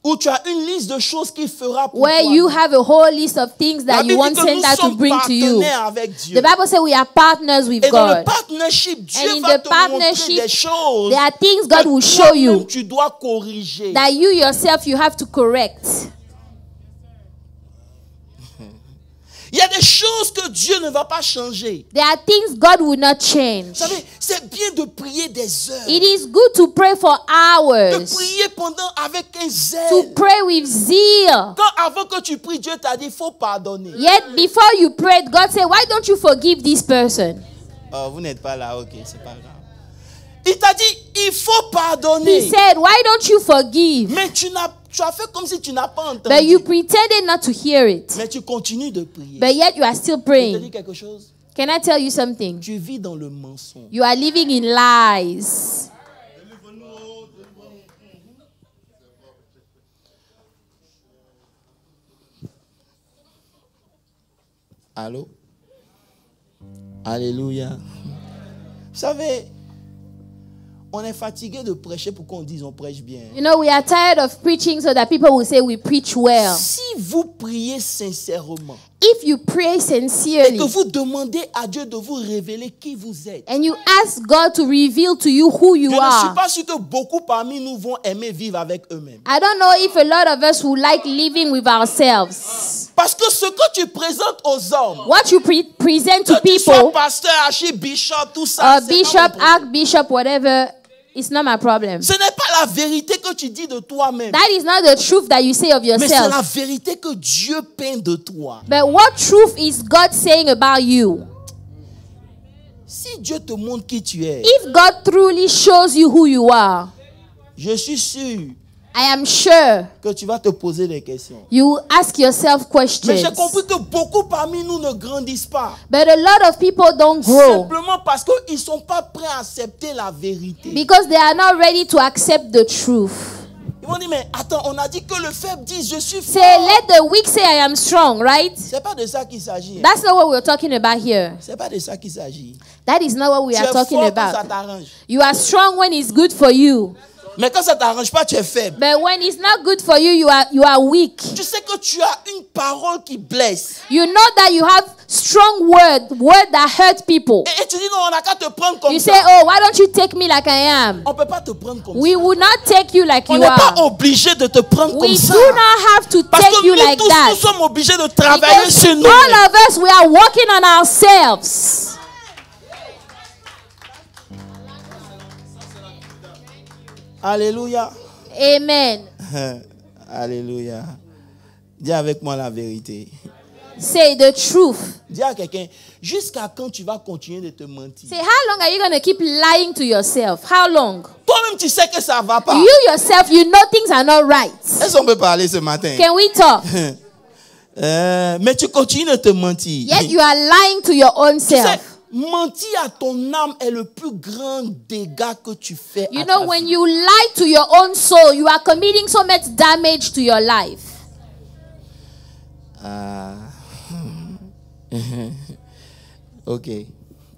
où tu as une liste de choses qu'il fera pour
where
toi.
you have a whole list of things
La
that you
Bible
want
dit que nous
Santa to
sommes
bring to you.
partenaires avec Dieu.
The Bible says we are partners with
Et dans le
God.
partnership, Dieu
And in
va
the
te montrer
partnership,
des choses
there are things
que
God will show
toi-même
you
tu dois corriger.
that you yourself you have to correct.
Il y a des choses que Dieu ne va pas changer.
There are things God will not change.
Vous savez, c'est bien de prier des heures.
It is good to pray for
De
hours.
prier pendant avec un
To
zèle.
pray with zeal.
Quand avant que tu pries, Dieu t'a dit, il faut pardonner.
Yet before you prayed, God said, why don't you forgive this person?
Oh, vous n'êtes pas là, ok, c'est pas grave. Il t'a dit, il faut pardonner.
He said, why don't you forgive?
Mais tu as fait comme si tu n'as pas
But
entendu.
you pretended not to hear it.
Mais tu continues de prier.
But yet you are still
Je te dis
praying.
quelque chose.
Can I tell you something?
Tu vis dans le mensonge.
You are living in lies.
Allô? Alléluia. Vous savez, on est fatigué de prêcher pour qu'on dise on prêche bien.
You know, we are tired of preaching so that people will say we preach well.
Si vous priez sincèrement
If you pray
et
sincerely
que vous demandez à Dieu de vous révéler qui vous êtes,
and you ask God to reveal to you who you
je ne suis
are,
pas sûr que beaucoup parmi nous vont aimer vivre avec eux-mêmes.
I don't know if a lot of us would like living with ourselves.
Parce que ce que tu présentes aux hommes,
What you present to
que tu sois
people,
pasteur, archibishop, tout ça, c'est pas
bishop,
mon problème.
archbishop, whatever, it's not my problem.
Ce n'est pas la vérité que tu dis de toi-même,
That is not the truth that you say of
mais c'est la
yourself.
vérité que Dieu peint de toi.
But what truth is God saying about you?
Si Dieu te montre qui tu es,
If God truly shows you who you are,
je suis sûr
I am sure
que tu vas te poser des questions.
you will ask yourself
Mais
questions.
j'ai compris que beaucoup parmi nous ne grandissent pas.
But a lot of people don't grow
Simplement parce qu'ils ne sont pas prêts à accepter la vérité.
because they are not ready to accept the truth.
Ils vont dire, mais attends, on a dit que le faible dise, je suis
Say,
fort.
let the weak say I am strong, right?
C'est pas de ça qu'il s'agit.
That's not what we're talking about here.
C'est pas de ça qu'il s'agit.
That is not what we
Tu
are
es
talking
fort quand ça
about.
t'arrange.
You are strong when it's good for you.
Mais quand ça t'arrange pas, tu es faible.
But when it's not good for you, you are weak.
Tu sais que tu as une parole qui blesse.
You know that you have strong word that hurt people.
Et tu dis, non, on n'a qu'à te prendre comme
You
ça.
say, oh, why don't you take me like I am?
On ne peut pas te prendre comme
We
ça.
will not take you like
On
you
n'est pas
are.
obligé de te prendre
We
comme ça.
do not have to
Parce
take
que
you
nous
like
tous,
that.
nous sommes obligés de travailler
Because
sur nous.
all of us, we are working on ourselves.
Alléluia.
Amen.
Alléluia. Dis avec moi la vérité.
Say the truth.
Dis à quelqu'un, jusqu'à quand tu vas continuer de te mentir?
Say, how long are you going to keep lying to yourself? How long?
Toi-même, tu sais que ça va pas.
You yourself, you know things are not right.
Est-ce qu'on peut parler ce matin?
Can we talk?
Mais tu continues de te mentir.
Yet you are lying to your own
Tu sais,
self.
mentir à ton âme est le plus grand dégât que tu fais.
You
à
know,
ta
when
vie.
you lie to your own soul, you are committing so much damage to your life.
Ok.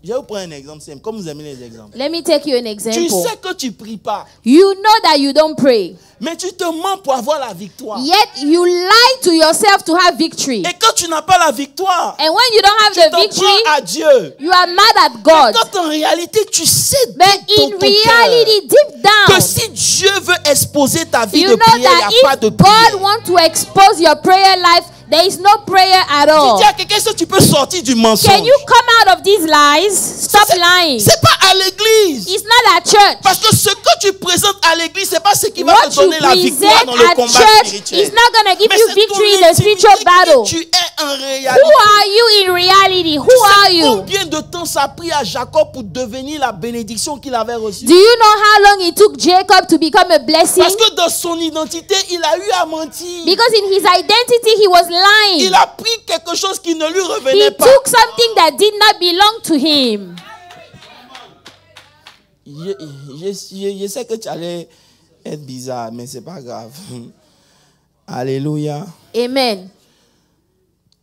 Je vais vous prendre un exemple simple, comme vous aimez les exemples.
Let me take you an
Tu
example.
sais que tu pries pas,
You know that you don't pray.
mais tu te mens pour avoir la victoire.
Yet you lie to yourself to have victory.
Et quand tu n'as pas la victoire,
And when you don't have
tu
the
t'en
victory,
prends à Dieu.
you are mad at
Mais
God.
quand en réalité, tu sais
But
dans
in
ton
reality, deep
cœur que
down,
si Dieu veut exposer ta vie
you
de
know
prière, il
that
n'y a pas de
if God
prière.
wants to expose your prayer life, there is no prayer at
Tu
all.
dis à quelqu'un, est-ce que tu peux sortir du mensonge?
Can you come out of these lies? Stop lying.
C'est pas à l'église.
It's not at church.
Parce que ce que tu présentes à l'église, c'est pas ce qui va
What
te
you
donner la victoire
present
dans le
at
combat
church
spirituel.
is not going to give
Mais
you
c'est
victory in
ton
the spiritual
intimité
battle.
qui tu es en
Who
réalité.
are you in reality? Who
Tu
are
sais
you?
combien de temps ça a pris à Jacob pour devenir la bénédiction qu'il avait reçue?
Do you know how long it took Jacob to become a blessing?
Parce que dans son identité, il a eu à mentir.
Because in his identity, he was lying.
Il a pris quelque chose qui ne lui
He
revenait pas.
took something that did not belong to him.
Je sais que tu allais être bizarre, mais c'est pas grave. Alléluia.
Amen.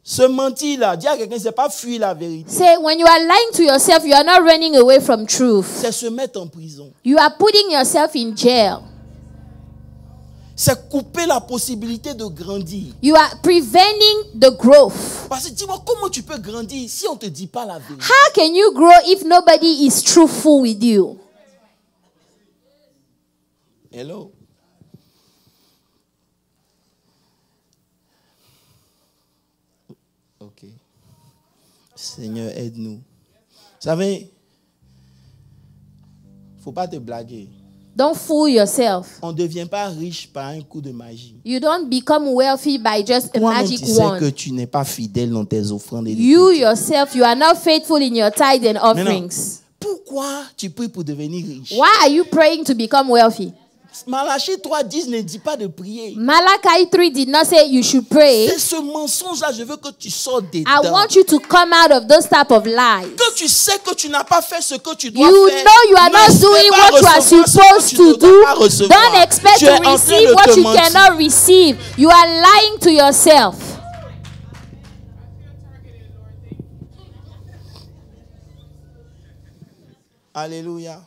Ce mentir-là, dis à quelqu'un, c'est pas fuir la vérité.
Say, when you are lying to yourself, you are not running away from truth.
C'est se mettre en prison.
You are putting yourself in jail.
C'est couper la possibilité de grandir.
You are preventing the growth.
Parce que dis-moi, comment tu peux grandir si on ne te dit pas la vérité?
How can you grow if nobody is truthful with you?
Hello? Ok. Seigneur, aide-nous. Vous savez, il ne faut pas te blaguer.
Don't fool yourself.
On ne devient pas riche par un coup de magie.
You don't become wealthy by just a
Toi-même,
magic
tu sais
wand.
que tu n'es pas fidèle dans tes offrandes.
You yourself, you are not faithful in your tithes and offerings.
Pourquoi tu pries pour devenir riche?
Why are you praying to become wealthy?
Malachie 3:10 ne dit pas de prier.
Malachi 3 did not say you should pray.
C'est ce mensonge-là, je veux que tu sortes dedans.
I want you to come out of those type of lies.
Que tu sais que tu n'as pas fait ce que tu dois
You
faire.
know you are not doing what you are supposed to do. Don't expect to receive what you cannot receive. You are lying to yourself.
Alléluia.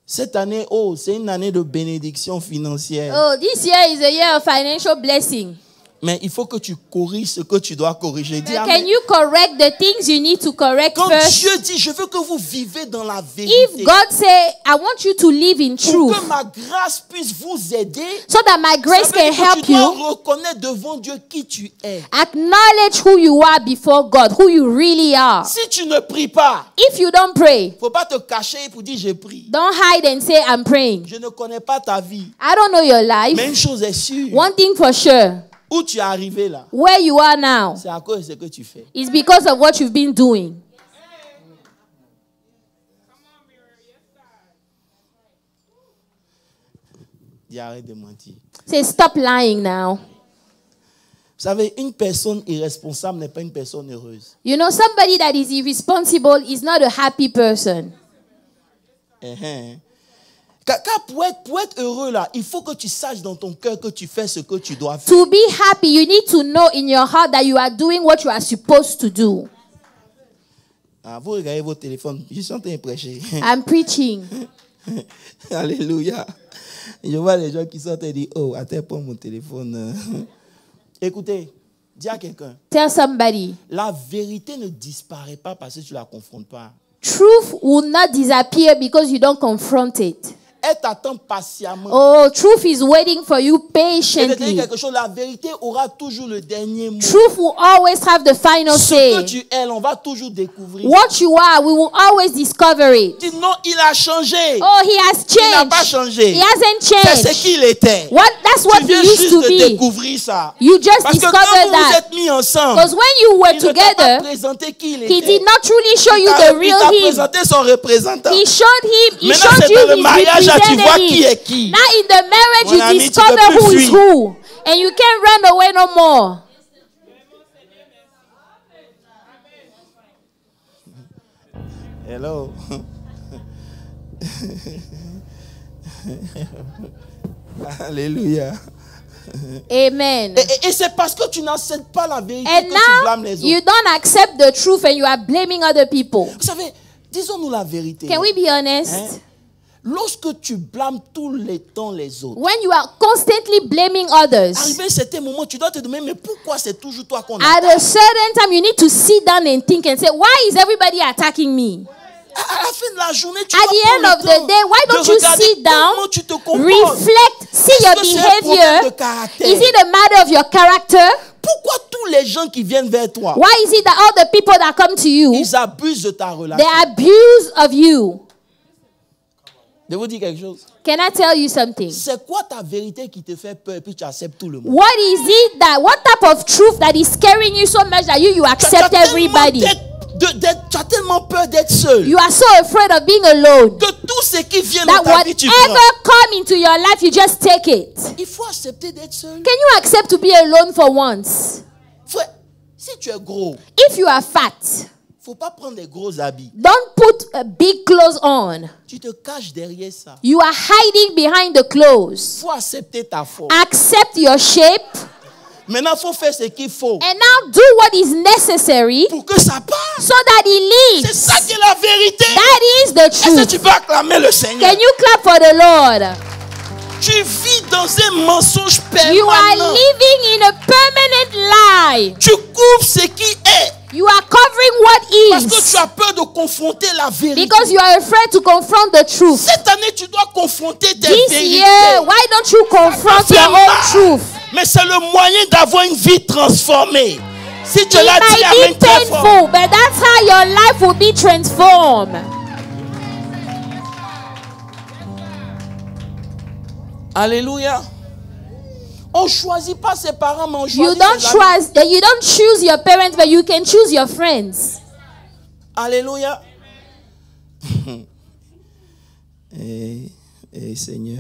Cette année, c'est une année de bénédiction financière.
Oh, this year is a year of financial blessing.
Mais il faut que tu corriges ce que tu dois corriger. Dis
Can you correct the things you need to correct
Quand
first?
Dieu dit, je veux que vous vivez dans la vérité.
If God say, I want you to live in
Pour
truth,
que ma grâce puisse vous aider,
so that my grace
ça veut
can
dire que
help
tu dois
you,
reconnaître devant Dieu qui tu es.
acknowledge who you are before God, who you really are.
Si tu ne pries pas,
If you don't pray,
il ne faut pas te cacher pour dire je prie.
don't hide and say, I'm praying.
Je ne connais pas ta vie.
I don't know your
Mais
life.
une chose est sûre,
One thing for sure,
où tu es arrivé là,
where you are now
c'est à cause de ce que tu fais.
is because of what you've been doing.
Dis arrête de mentir.
Say, stop lying now.
Vous savez, une personne irresponsable n'est pas une personne heureuse.
You know, somebody that is irresponsible is not a happy person.
Car pour être heureux là, il faut que tu saches dans ton cœur que tu fais ce que tu dois faire.
To be happy, you need to know in your heart that you are doing what you are supposed to do.
Ah, vous regardez vos téléphones, je suis en train de prêcher.
I'm preaching.
Alléluia. Je vois les gens qui sortent et disent, oh, attends, prends mon téléphone. Écoutez, dis à quelqu'un,
Tell somebody,
la vérité ne disparaît pas parce que tu ne la confrontes pas.
truth will not disappear because you don't confront it.
Elle t'attend patiemment.
Oh, truth is waiting for you
Je vais te dire
patiently.
quelque chose, la vérité aura toujours le dernier mot.
Truth will always have the final
Ce que
say.
tu es, on va toujours découvrir.
What you are, we will always discover it.
Dis non, il a changé.
Oh, he has
Il n'a pas
changed.
changé.
He hasn't
C'est ce
changed.
qu'il était.
That's what
Tu
he
viens
used
juste
to
de
be.
découvrir ça.
You just
Parce que quand
discovered
vous vous
that.
êtes mis ensemble,
Because when you were
il ne t'a pas
together,
présenté qui il
he
était.
did not truly show you the
Il
real
t'a
him.
présenté son représentant.
He showed him, he
Maintenant,
showed
c'est
you
dans le
his
mariage là, tu vois qui
representative.
est qui.
Now in the marriage,
Mon
you
ami, tu
discover
peux plus
who is
fuir.
who. And you can't run away no more.
Hello. Alléluia.
Amen.
Et c'est parce que tu n'acceptes pas la vérité
And
que tu blâmes les
now, you
autres.
don't accept the truth and you are blaming other people.
Vous savez, disons-nous la vérité.
Can we be honest?
Hein? Lorsque tu blâmes tout le temps les autres,
When you are constantly blaming others,
arrivé à un certain moment, tu dois te demander, mais pourquoi c'est toujours toi qu'on
at
attaque?
a certain time, you need to sit down and think and say, why is everybody attacking me?
À la fin de la journée, tu
At
dois
the end
prendre
of
le
the
temps
day, why
de
don't you
regarder
sit down,
comment tu te comportes.
reflect, see
Est-ce
your
que c'est un problème de
behavior?
caractère?
Is it a matter of your character?
Pourquoi tous les gens qui viennent vers toi,
Why is it that all the people that come to you,
ils abusent de ta relation?
they abuse of you?
Je vous dis quelque chose.
Can I tell you something?
C'est quoi ta vérité qui te fait peur et puis tu acceptes tout le monde?
What is it that, what type of truth that is scaring you so much that you accept everybody?
Tu as tellement peur d'être seul
You are so afraid of being alone
que tout ce qui vient
that
dans ta vie, tu
whatever
prends.
come into your life, you just take it.
Il faut accepter d'être seul.
Can you accept to be alone for once?
Frère, si tu es gros,
If you are fat,
faut pas prendre des gros habits.
don't put big clothes on.
Tu te caches derrière ça.
You are hiding behind the clothes.
Faut accepter ta forme.
Accept your shape
Maintenant, faut faire ce qu'il faut
and now do what is necessary
pour que ça passe.
so that it
C'est
leads.
ça qui est la vérité.
That is the
Est-ce que
truth.
tu peux acclamer le Seigneur?
Can you clap for the Lord?
Tu vis dans un mensonge
You are
permanent.
living in a permanent lie.
Tu couvres ce qui est
You are covering what
parce que
is
tu as peur de confronter la vérité.
because you are afraid to confront the truth.
Cette année, tu dois confronter tes
This
vérités.
year, why don't you confront
fait
your own
mal.
truth?
Mais c'est le moyen d'avoir une vie transformée. Si tu
It
l'as dit
might
avec
be
très fort.
painful, but that's how your life will be transformed.
Alléluia. On ne choisit pas ses parents, mais on
You
choisit
don't
ses amis.
you don't choose your parents, but you can choose your friends.
Alléluia. Seigneur.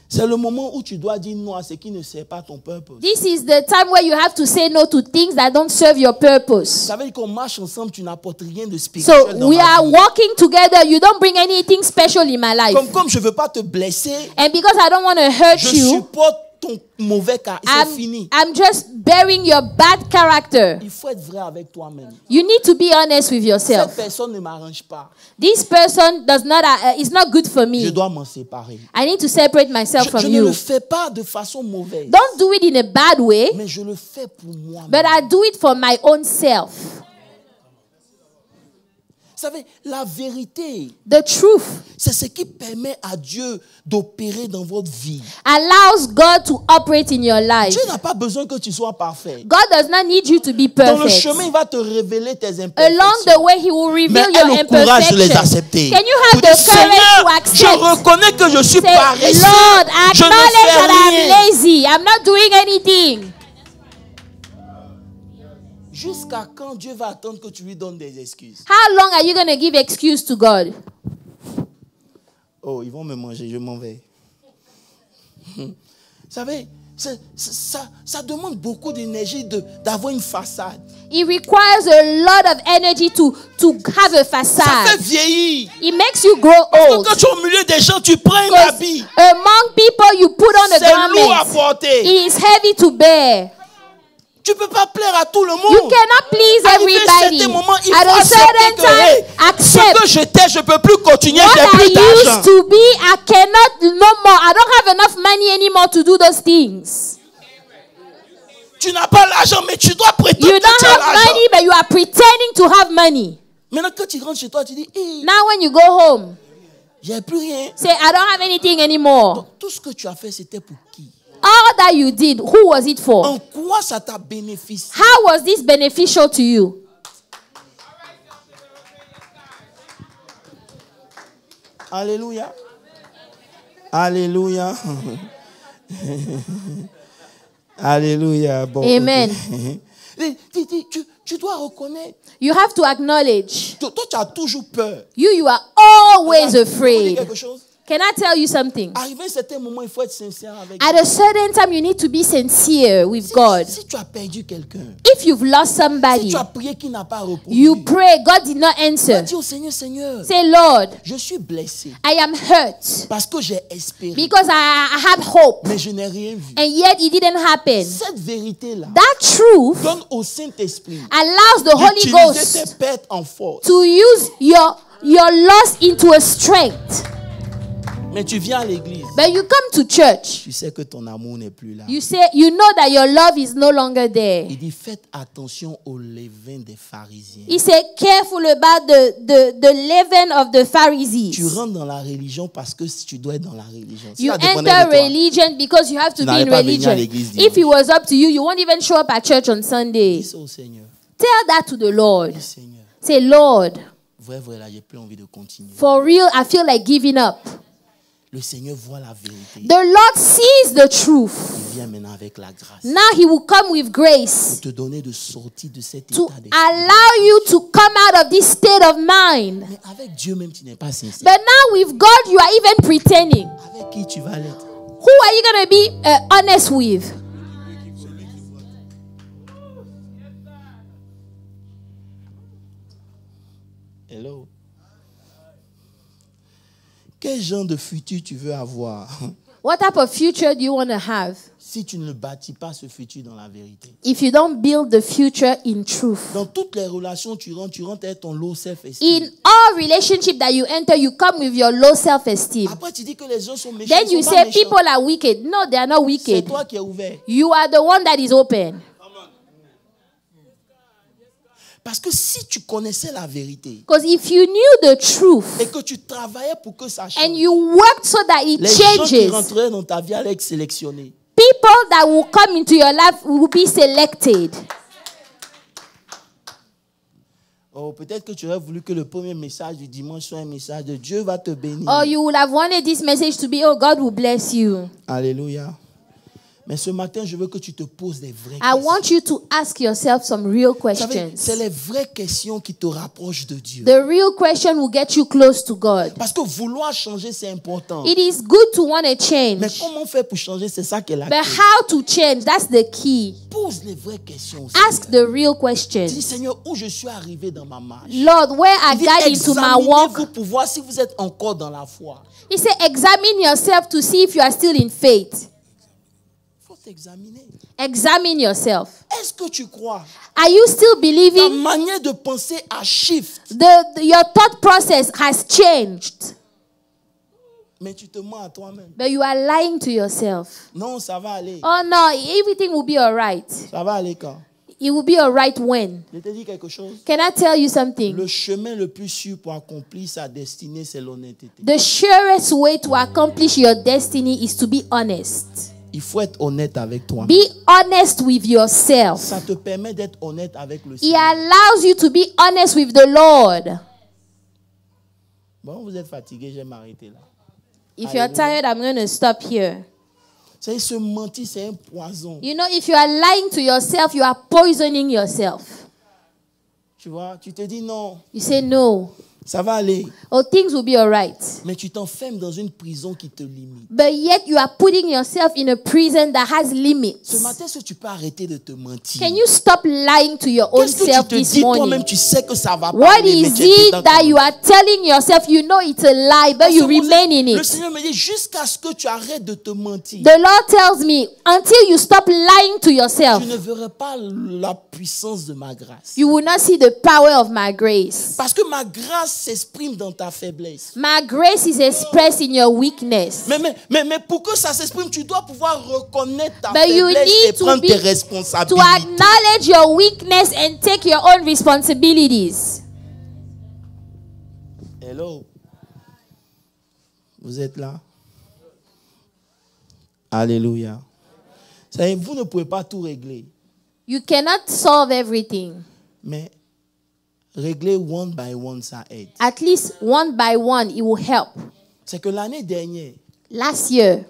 C'est le moment où tu dois dire non à ce qui ne sert pas ton purpose.
This is the time where you have to say no to things that don't serve your purpose.
Ça veut dire qu'on marche ensemble, tu n'apportes rien de spirituel
So
dans
we
ma
are
vie.
walking together. You don't bring anything special in my life.
Comme je ne veux pas te blesser,
And because I don't want to hurt
je
you,
supporte ton mauvais caractère. C'est fini.
I'm just bearing your bad character.
Il faut être vrai avec toi-même.
You need to be honest with
Cette
yourself.
personne ne m'arrange pas.
This person is not good for
Je
me.
dois m'en séparer.
I need to separate myself
Je
from
ne
you.
le fais pas de façon mauvaise,
Don't do it in a bad way,
mais je le fais pour moi.
but I do it for my own self.
Vous savez, la vérité,
The truth
c'est ce qui permet à Dieu d'opérer dans votre vie.
allows God to operate in your life.
Dieu n'a pas besoin que tu sois parfait.
God does not need you to be
Dans le
perfect.
chemin, il va te révéler tes
Along
imperfections.
the way, He will
Mais
reveal
aie
your
le courage de les
imperfections.
accepter.
Can you
Pour
have the
dire,
courage to
Seigneur, je
accept?
reconnais que je suis
Say,
paresseux.
Lord, I
Je ne
acknowledge
fais
that I'm
rien.
lazy. I'm not doing anything.
Jusqu'à quand Dieu va attendre que tu lui donnes des excuses?
How long are you going to give excuse to God?
Oh, ils vont me manger, je m'en vais. Vous savez, ça demande beaucoup d'énergie d'avoir une façade.
It requires a lot of energy to have a
Ça fait
facade.
vieillir.
It makes you grow old.
Quand tu es au milieu des gens, tu prends un
Because
habit.
among people, you put on a
C'est lourd à
garment.
porter.
It is heavy to bear.
Tu ne peux pas plaire à tout le
You
monde.
cannot please
Arrivé à un
everybody.
certain moment, il
At
faut
a
accepter
certain
que
time,
hey, ce
accept.
que j'étais, je ne peux plus continuer,
What
j'ai plus
I
d'argent.
used to be, I cannot no more. I don't have enough money anymore to do those things.
Tu n'as pas l'argent, mais tu dois prétendre
You
que
don't
tu as
have
l'argent.
money, but you are pretending to have money.
Maintenant, quand tu rentres chez toi, tu dis, hey,
Now when you go home,
j'ai plus rien.
say, I don't have anything anymore.
Donc, tout ce que tu as fait, c'était pour qui?
All that you did, who was it for?
En quoi ça t'a bénéficié?
How was this beneficial to you?
Alléluia. Alléluia. Alléluia. Bon,
Amen.
okay. Tu dois reconnaître.
You have to acknowledge.
Toi, tu as toujours peur.
You are always
Regarde, je peux vous dire
afraid.
quelque chose?
Can I tell you something?
Arrivé à un certain moment, il faut être sincère avec
At a certain time, you need to be sincere with God.
Si tu as perdu quelqu'un,
If you've lost
si
somebody,
tu as prié qui n'a pas répondu,
you pray, God did not
tu vas
answer.
dire au Seigneur, Seigneur,
Say, Lord,
je suis blessé
I am hurt
parce que j'ai espéré,
because I had hope,
mais je n'ai rien vu.
and yet it didn't happen.
Cette vérité-là
That truth
donne au Saint-Esprit
allows the Holy
d'utiliser tes
Ghost
pertes en force.
to use your loss into a strength.
Mais tu viens à l'église,
But you come to church,
tu sais que ton amour n'est plus là.
you know that your love is no longer there.
Il dit, faites attention au levain des pharisiens.
He said, careful about the leaven of the
Tu
Pharisees.
rentres dans la religion parce que tu dois être dans la religion. Si
You
ça dépendait
enter
de toi,
religion because you have to
Tu
be
n'allais
in
pas venir à
religion.
l'église
If
dimanche.
it was up to you, you won't even show up at church on Sunday.
dis ça au Seigneur.
Tell that to the Lord.
Dis Seigneur,
Say, Lord,
vrai, là, j'ai plus envie de continuer.
for real, I feel like giving up.
Le Seigneur voit la vérité.
The Lord sees the truth.
Il vient maintenant avec la grâce
Now He will come with grace
pour te donner de sortir de cet
to
état d'esprit.
allow you to come out of this state of mind.
Mais avec Dieu même, tu n'es pas sincère.
But now with God, you are even pretending.
Avec qui tu vas l'être?
Who are you going to be honest with?
Hello. Quel genre de futur tu veux avoir
What type of future do you want to have
si tu ne bâtis pas ce futur dans la vérité?
if you don't build the future in truth?
Dans toutes les relations, tu rentres avec ton low
In
self-esteem.
all relationship that you enter, you come with your low self-esteem.
Après, tu dis que les gens sont méchants.
Then
Ils
you
sont
say
pas méchants.
people are wicked. No, they are not
C'est
wicked.
toi qui es ouvert.
You are the one that is open.
Parce que si tu connaissais la vérité
Because if you knew the truth
et que tu travaillais pour que ça change,
and you worked so that it
les gens qui
changes,
rentreraient dans ta vie allaient être sélectionnés.
people that will come into your life will be selected.
Oh, peut-être que tu aurais voulu que le premier message du dimanche soit un message de Dieu va te bénir.
Or you would have wanted this message to be, oh, God will bless you.
Alléluia. Mais ce matin, je veux que tu te poses des vraies
I
questions.
want you to ask yourself some real
Vous savez,
questions.
c'est les vraies questions qui te rapprochent de Dieu.
The real question will get you close to God.
Parce que vouloir changer, c'est important.
It is good to want to
Mais
change.
comment faire pour changer, c'est ça qui est la
But
clé.
how to change, that's the key.
Pose les vraies questions.
Ask the real
Dis,
questions.
Seigneur, où je suis arrivé dans ma marche.
Lord, where I
Dis,
got into my walk.
examinez-vous pour voir si vous êtes encore dans la foi.
He said, examine yourself to see if you are still in faith.
Il faut t'examiner.
Examine yourself.
Est-ce que tu crois?
Are you still
Ta
believing?
manière de penser a shift.
Your thought process has changed,
Mais tu te mens à toi-même.
but you are lying to yourself.
Non, ça va aller.
Oh no, everything will be all right.
Ça va aller quand?
It will be all right when.
Je te dis quelque chose.
Can I tell you something?
Le chemin le plus sûr pour accomplir sa destinée, c'est l'honnêteté.
The surest way to accomplish your destiny is to be honest.
Il faut être honnête avec toi.
Be honest with yourself.
Ça te permet d'être honnête avec le
It
Seigneur.
allows you to be honest with the Lord.
Bon, vous êtes fatigué, je vais m'arrêter là.
If you're tired, I'm going to stop here.
Vous savez, se mentir, c'est un poison.
You know, if you are lying to yourself, you are poisoning yourself.
Tu vois, tu te dis non,
You say no.
ça va aller.
Oh, things will be all right.
Mais tu t'enfermes dans une prison qui te limite.
But yet you are putting yourself in a prison that has
Ce
limits.
matin, est-ce que tu peux arrêter de te mentir?
Can you stop lying to your own
Qu'est-ce que
self
tu te
this
dis
morning?
toi-même? Tu sais que ça va pas
What
aller, mais
is
tu es
it
dedans
that
comme-
you are telling yourself? You know it's a lie, but you
Parce que
remain in
Le
it.
Seigneur me dit, jusqu'à ce que tu arrêtes de te mentir,
The Lord tells me, until you stop lying to yourself,
tu ne verras pas la puissance de ma grâce.
you will not see the power of my grace.
Parce que ma grâce s'exprime dans ta faiblesse.
My grace is expressed in your weakness.
Mais pour que ça s'exprime, tu dois pouvoir reconnaître ta
But you
faiblesse et
need to
prendre
be-
tes
To
responsabilités.
acknowledge your weakness and take your own responsibilities.
Hello. Vous êtes là? Alléluia. Vous savez, vous ne pouvez pas tout régler.
You cannot solve everything.
Mais régler one by one, ça aide.
At least one by one, it will help.
C'est que l'année dernière,
Last year,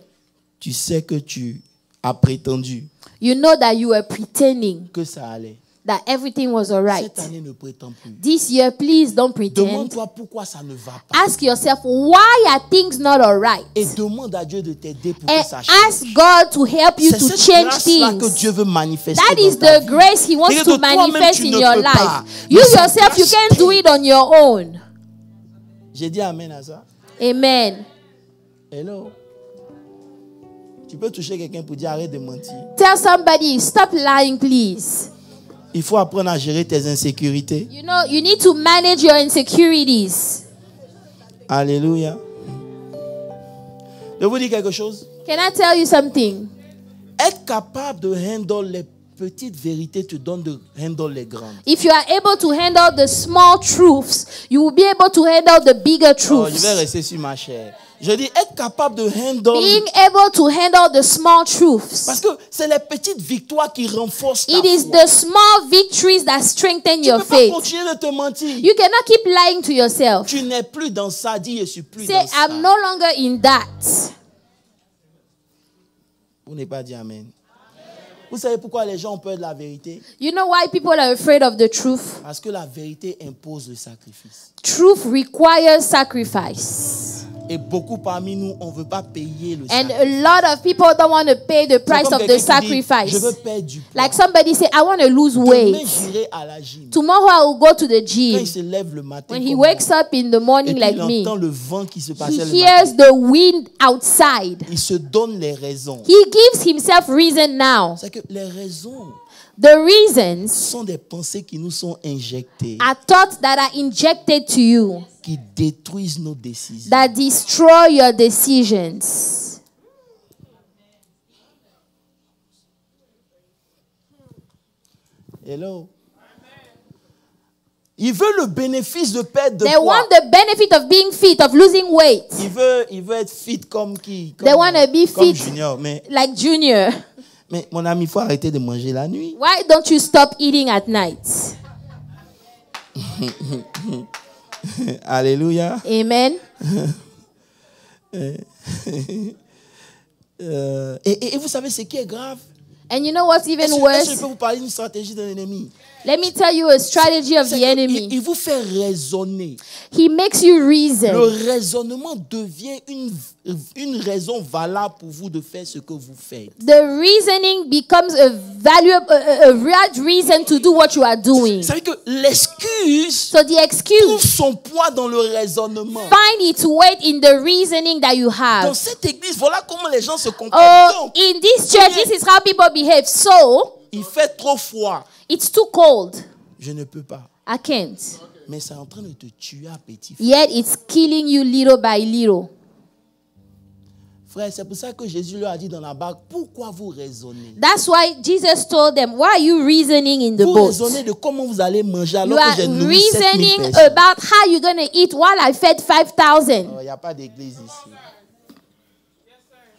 tu sais que tu as prétendu
you know that you were pretending
que ça allait.
that everything was all right.
Cette année, ne prétends plus.
This year, please don't pretend.
Demande-toi pourquoi ça ne va pas.
Ask yourself, why are things not all right?
Et demande à Dieu de t'aider pour
And
que ça change.
ask God to help you
C'est
to
cette
change
grâce-là que
things.
Dieu veut manifester
That is
dans ta
the
vie.
grace He wants
Et que
to
toi-même,
manifest
tu
in
ne
your
peux
life.
pas.
You
Mais sa
yourself, you
grâce
can't do
t'aide.
it on your own.
J'ai dit amen à ça.
Amen.
Hello. Tu peux toucher quelqu'un pour dire arrête de mentir.
Tell somebody, stop lying, please.
Il faut apprendre à gérer tes insécurités.
You know, you need to manage your insecurities.
Alléluia. Je vous dis quelque chose.
Can I tell you something?
Être capable de handle les petites vérités te donne de handle les grandes.
If you are able to handle the small truths, you will be able to handle the bigger
Oh, je
truths.
vais rester sur ma chair. Je dis être capable de handle.
Being able to handle the small truths.
Parce que c'est les petites victoires qui renforcent ta
It is
foi.
the small victories that strengthen
Tu
your
ne peux pas
faith.
continuer de te mentir.
You cannot keep lying to yourself.
Tu n'es plus dans ça. Dis, je suis plus
Say,
dans ça.
I'm no longer in that.
Vous n'avez pas dit amen. Vous savez pourquoi les gens ont peur de la vérité?
You know why people are afraid of the truth?
Parce que la vérité impose le sacrifice.
Truth requires sacrifice.
Et beaucoup parmi nous, on ne veut pas payer le
And
sacrifice.
a lot of people don't want to pay the
C'est
price
comme
of the
quelqu'un qui dit,
sacrifice.
je veux perdre du poids.
Like somebody say, I want to lose
Demain,
weight.
j'irai à la gym.
Tomorrow I will go to the
Quand
gym.
il se lève le matin,
When he
comme
wakes
moi,
up in the
et
morning
puis
like
il entend
me,
le vent qui se passait
he
le matin,
hears the wind outside.
il se donne les raisons.
He gives himself reason now.
C'est que les raisons
The reasons
sont des pensées qui nous sont injectées,
are thoughts that are injected to you
qui détruisent nos décisions.
that destroy your decisions.
Hello. Il veut le bénéfice de perdre de
They
poids.
want the benefit of being fit, of losing weight.
Il veut être fit comme qui?
They want to be
Comme
fit
Junior.
like Junior.
Mais mon ami, il faut arrêter de manger la nuit.
Why don't you stop eating at night?
Alléluia.
Amen.
Et vous savez ce qui est grave?
And you know what's even
Est-ce que je
worse?
peux vous parler d'une stratégie de l'ennemi?
Let me tell you a strategy of
C'est
the
que
enemy.
il vous fait raisonner.
He makes you
Le
reason.
raisonnement devient une raison valable pour vous de faire ce que vous faites.
The reasoning becomes a right reason to do what you are doing.
Ça veut dire que l'excuse
So the
trouve
excuse
son poids dans le raisonnement.
find its weight in the reasoning that you
Dans
have.
cette église, voilà comment les gens se comportent.
Oh,
Donc,
in this church, this is how people behave. So
il fait trop froid.
it's too cold.
Je ne peux pas.
I can't.
Mais c'est en train de te tuer à petit feu.
Yet it's killing you little by little.
Frère, c'est pour ça que Jésus leur a dit dans la barque, pourquoi vous raisonnez?
That's why Jesus told them, why are you reasoning in the
Vous
boat?
raisonnez de comment vous allez manger
You
alors que j'ai
are
nourri 7000
reasoning
personnes.
about how you're going to eat while I fed 5,000.
Il n'y a pas d'église ici.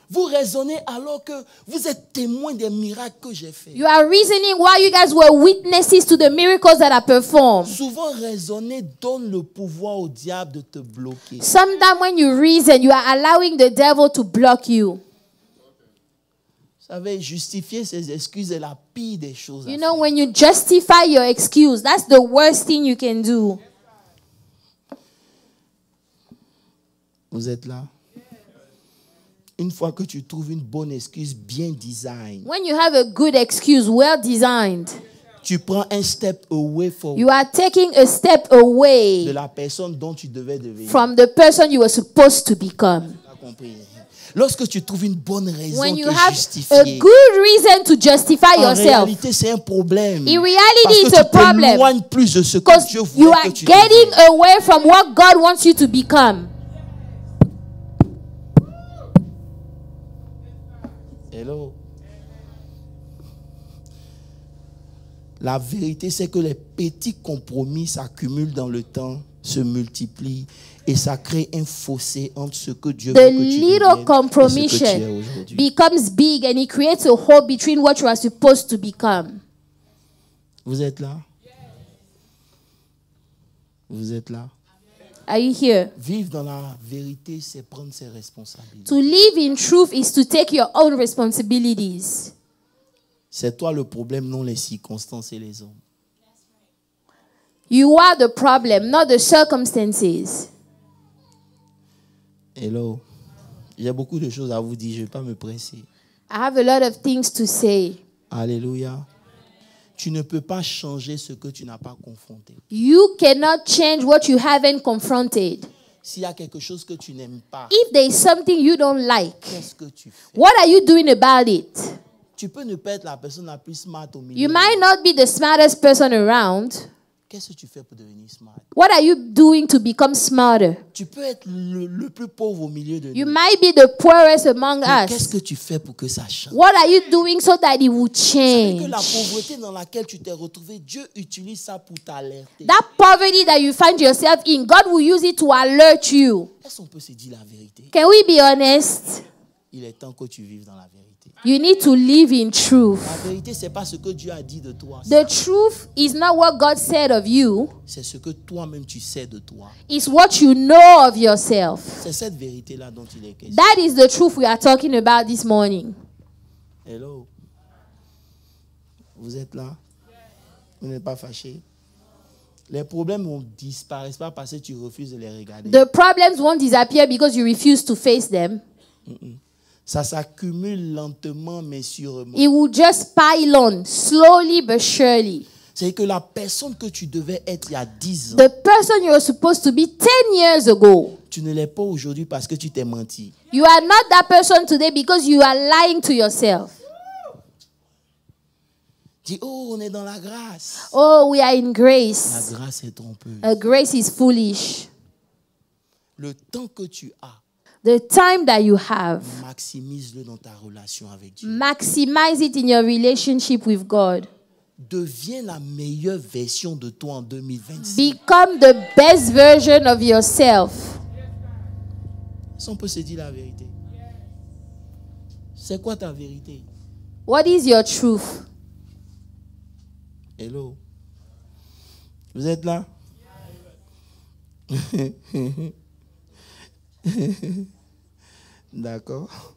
Vous raisonnez alors que vous êtes témoin des miracles que j'ai faits.
You are reasoning while you guys were witnesses to the miracles that I performed.
Souvent, raisonner donne le pouvoir au diable de te bloquer.
Sometimes when you reason, you are allowing the devil to block you.
Vous savez, justifier ses excuses est la pire des choses. à
You
faire.
know, when you justify your excuse, that's the worst thing you can do.
Vous êtes là? Une fois que tu trouves une bonne excuse bien design,
When you have a good excuse, well designed,
tu prends un step away
you are taking a step away
de la personne dont tu devais devenir.
from the person you were supposed to become.
Tu as compris? Lorsque tu trouves une bonne raison
When you
de
have a
justifier,
good reason to justify
en
yourself,
réalité, c'est un problème.
in
Parce
reality,
que
it's a
tu
problem
t'éloignes plus de ce que
because
Dieu
you
voulait
are
que tu
getting
deviennes.
away from what God wants you to become.
Hello. La vérité, c'est que les petits compromis s'accumulent dans le temps, se multiplient et ça crée un fossé entre ce que Dieu
The
veut que tu
little
deviennes et ce que tu es
compromission
aujourd'hui.
becomes big and it creates a hole between what you are supposed to become.
Vous êtes là? Vous êtes là?
Are you here?
Vivre dans la vérité, c'est prendre ses responsabilités.
To live in truth is to take your own responsibilities.
C'est toi le problème, non les circonstances et les hommes.
You are the problem, not the circumstances.
Hello. J'ai beaucoup de choses à vous dire, je ne vais pas me presser.
I have a lot of things to say.
Alléluia. Tu ne peux pas changer ce que tu n'as pas confronté.
You cannot change what you haven't confronted.
S'il y a quelque chose que tu n'aimes pas,
If there is something you don't like,
qu'est-ce que tu fais?
what are you doing about it?
Tu peux ne pas être la personne la plus smart au milieu.
You might not be the smartest person around.
Qu'est-ce que tu fais pour devenir smart?
What are you doing to become smarter?
Tu peux être le plus pauvre au milieu de
You
nous.
might be the poorest among
Mais qu'est-ce
us.
que tu fais pour que ça change?
What are you doing so that it will
C'est que la
change?
pauvreté dans laquelle tu t'es retrouvé, Dieu utilise ça pour t'alerter.
That poverty that you find yourself in, God will use it to alert you.
Est-ce qu'on peut se dire la vérité?
Can we be honest?
Il est temps que tu vives dans la vérité.
You need to live in truth.
La vérité, c'est pas ce que Dieu a dit de toi.
The truth is not what God said of you,
C'est ce que toi-même tu sais de toi.
it's what you know of yourself.
C'est cette vérité-là dont il est question.
That is the truth we are talking about this morning.
Hello. Vous êtes là? Vous n'êtes pas fâchés? Les problèmes ne disparaissent pas parce que tu refuses de les regarder.
The problems won't disappear because you refuse to face them.
Ça s'accumule lentement mais sûrement.
It will just pile on, slowly but surely.
C'est que la personne que tu devais être il y a 10 ans,
The person you were supposed to be 10 years ago,
tu ne l'es pas aujourd'hui parce que tu t'es menti.
you are not that person today because you are lying to yourself.
Dis, oh, on est dans la grâce.
Oh, we are in
La
grace.
grâce est trompeuse.
Grace is foolish.
Le temps que tu as,
The time that you have,
maximise-le dans ta relation avec Dieu.
maximize it in your relationship with God.
Deviens la meilleure version de toi en 2026.
Become the best version of yourself.
Si on peut se dire la vérité. C'est quoi ta vérité?
What is your truth?
Hello. Vous êtes là? D'accord.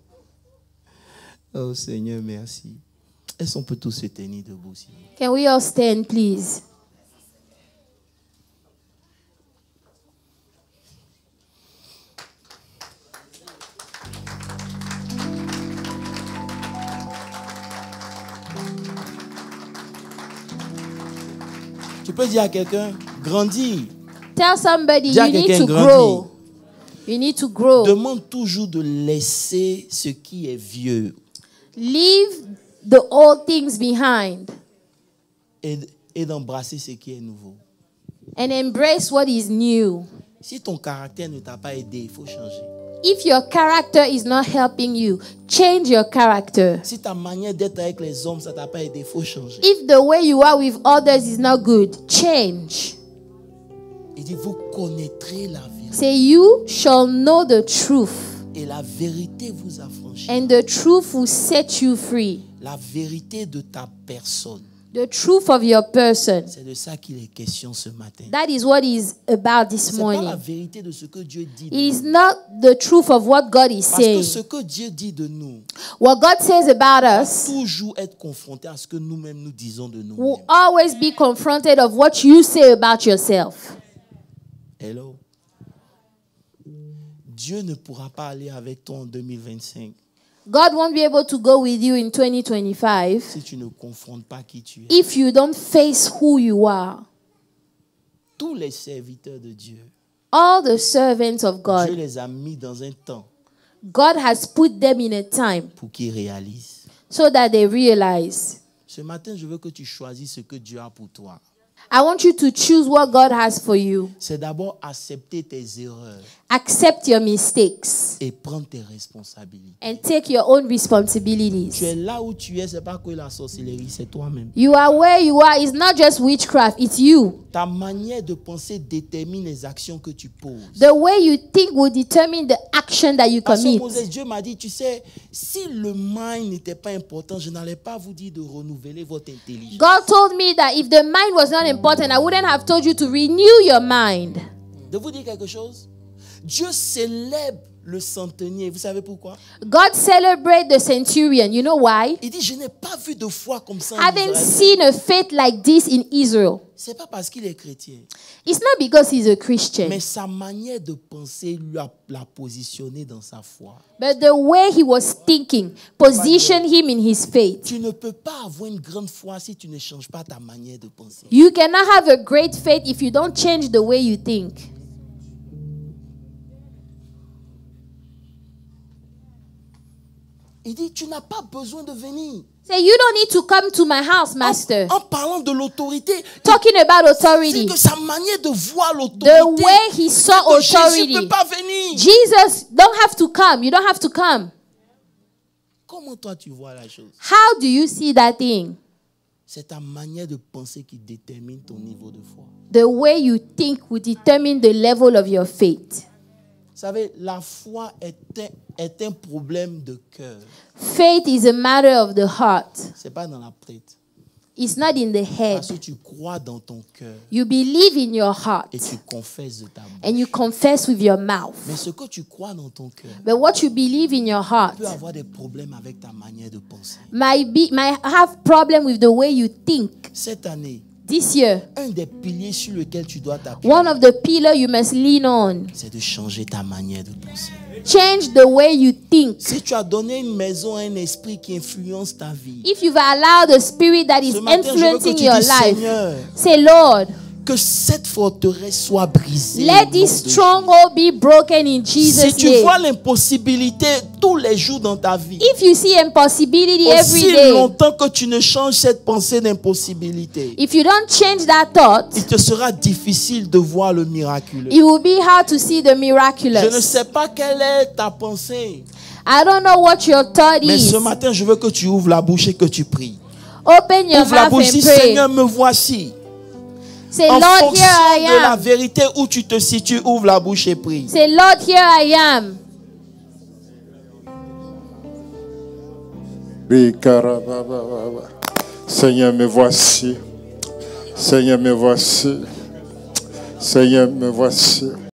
Oh Seigneur, merci. Est-ce qu'on peut tous se tenir debout?
Can we all stand, please?
Tu peux dire à quelqu'un, grandis.
Tell somebody
Dis à
you need
quelqu'un,
to
grandis.
grow. You need to grow.
Demande toujours de laisser ce qui est vieux
Leave the old things behind
et d'embrasser ce qui est nouveau.
and embrace what is new.
Si ton caractère ne t'a pas aidé, il faut changer.
If your character is not helping you, change your character.
Si ta manière d'être avec les hommes, ça t'a pas aidé, il faut changer.
If the way you are with others is not good, change.
Il dit, vous connaîtrez la vérité.
Say, you shall know the truth,
Et la vérité vous affranchit.
and the truth will set you free.
La vérité de ta personne.
The truth of your person.
C'est de ça qu'il est question ce matin.
That is what is about this
C'est pas la
morning.
vérité de ce que Dieu dit.
It is not the truth of what God is
Parce que
saying.
ce que Dieu dit de nous,
What God says about us
toujours être confronté à ce que nous-mêmes nous disons de
will
nous-mêmes.
always be confronted of what you say about yourself.
Hello. Dieu ne pourra pas aller avec toi en 2025
God won't be able to go with you in 2025
si tu ne confrontes pas qui tu es.
if you don't face who you are.
Tous les serviteurs de Dieu,
All the servants of
Dieu
God,
les a mis dans un temps
God has put them in a time
pour qu'ils réalisent.
so that they realize.
Ce matin, je veux que tu choisisses ce que Dieu a pour toi.
I want you to choose what God has for you.
C'est d'abord accepter tes erreurs
Accept your mistakes
et prendre tes responsabilités.
and take your own
Tu es
responsibilities.
là où tu es, c'est pas que la sorcellerie, c'est toi-même.
You are where you are. It's not just witchcraft, it's you.
Ta manière de penser détermine les actions que tu poses.
The way you think will determine the action that you
Parce que
commit.
Moses, Dieu m'a dit, tu sais, si le mind n'était pas important, je n'allais pas vous dire de renouveler votre intelligence.
God told me that if the mind was not important, I wouldn't have told you to renew your mind.
De vous dire quelque chose, Dieu célèbre le centenier. Vous savez pourquoi?
God celebrated the centurion. You know why?
Il dit, je n'ai pas vu de foi comme ça en
Haven't
Israël.
seen a faith like this in Israel.
C'est pas parce qu'il est chrétien,
It's not because he's a Christian,
mais sa manière de penser l'a positionné dans sa foi.
but the way he was thinking positioned him in his faith.
Tu ne peux pas avoir une grande foi si tu ne changes pas ta manière de penser.
You cannot have a great faith if you don't change the way you think.
Il dit, tu n'as pas besoin de venir.
Say, you don't need to come to my house, master.
En parlant de l'autorité,
Talking about
c'est
authority.
que sa manière de voir
The
l'autorité,
way he saw
que Jésus ne
authority.
peut pas venir.
Jesus don't have to come. You don't have to come.
Comment toi tu vois la chose?
How do you see that thing?
C'est ta manière de penser qui détermine ton niveau de foi.
The way you think will determine the level of your faith.
Vous savez, la foi est un problème de cœur.
Faith is a matter of the heart.
C'est pas dans la tête.
It's not in the head.
Parce que tu crois dans ton cœur
You believe in your heart
et tu confesses de ta bouche.
and you confess with your mouth.
Mais ce que tu crois dans ton cœur
But what you believe in your heart
peut avoir des problèmes avec ta manière de penser.
might have problem with the way you think.
Cette année,
This year,
un des piliers sur lequel tu dois t'appuyer,
one of the pillars you must lean on.
c'est de changer ta manière de penser.
Change the way you think.
Si tu as donné une maison à un esprit qui influence ta vie,
If you've allowed the spirit that is
ce matin, je veux que
influencing
tu
your
dises,
life,
Seigneur,
say, Lord,
que cette forteresse soit brisée.
let
au nom
this
de
stronghold be broken in
Jésus. Si
Jesus'
tu
name.
vois l'impossibilité tous les jours dans ta vie,
If you see impossibility every
aussi
day,
longtemps que tu ne changes cette pensée d'impossibilité,
if you don't change that thought,
il te sera difficile de voir le miraculeux.
it will be hard to see the
Je ne
miraculous.
sais pas quelle est ta pensée,
I don't know what your thought
mais
is.
ce matin, je veux que tu ouvres la bouche et que tu pries.
Open your
Ouvre la
mouth
bouche,
and
dis,
pray.
Seigneur, me voici.
Say,
En
Lord,
fonction
here I
de la
am.
vérité où tu te situes, ouvre la bouche et prie.
Say, Lord, here I am.
Seigneur, me voici. Seigneur, me voici. Seigneur, me voici.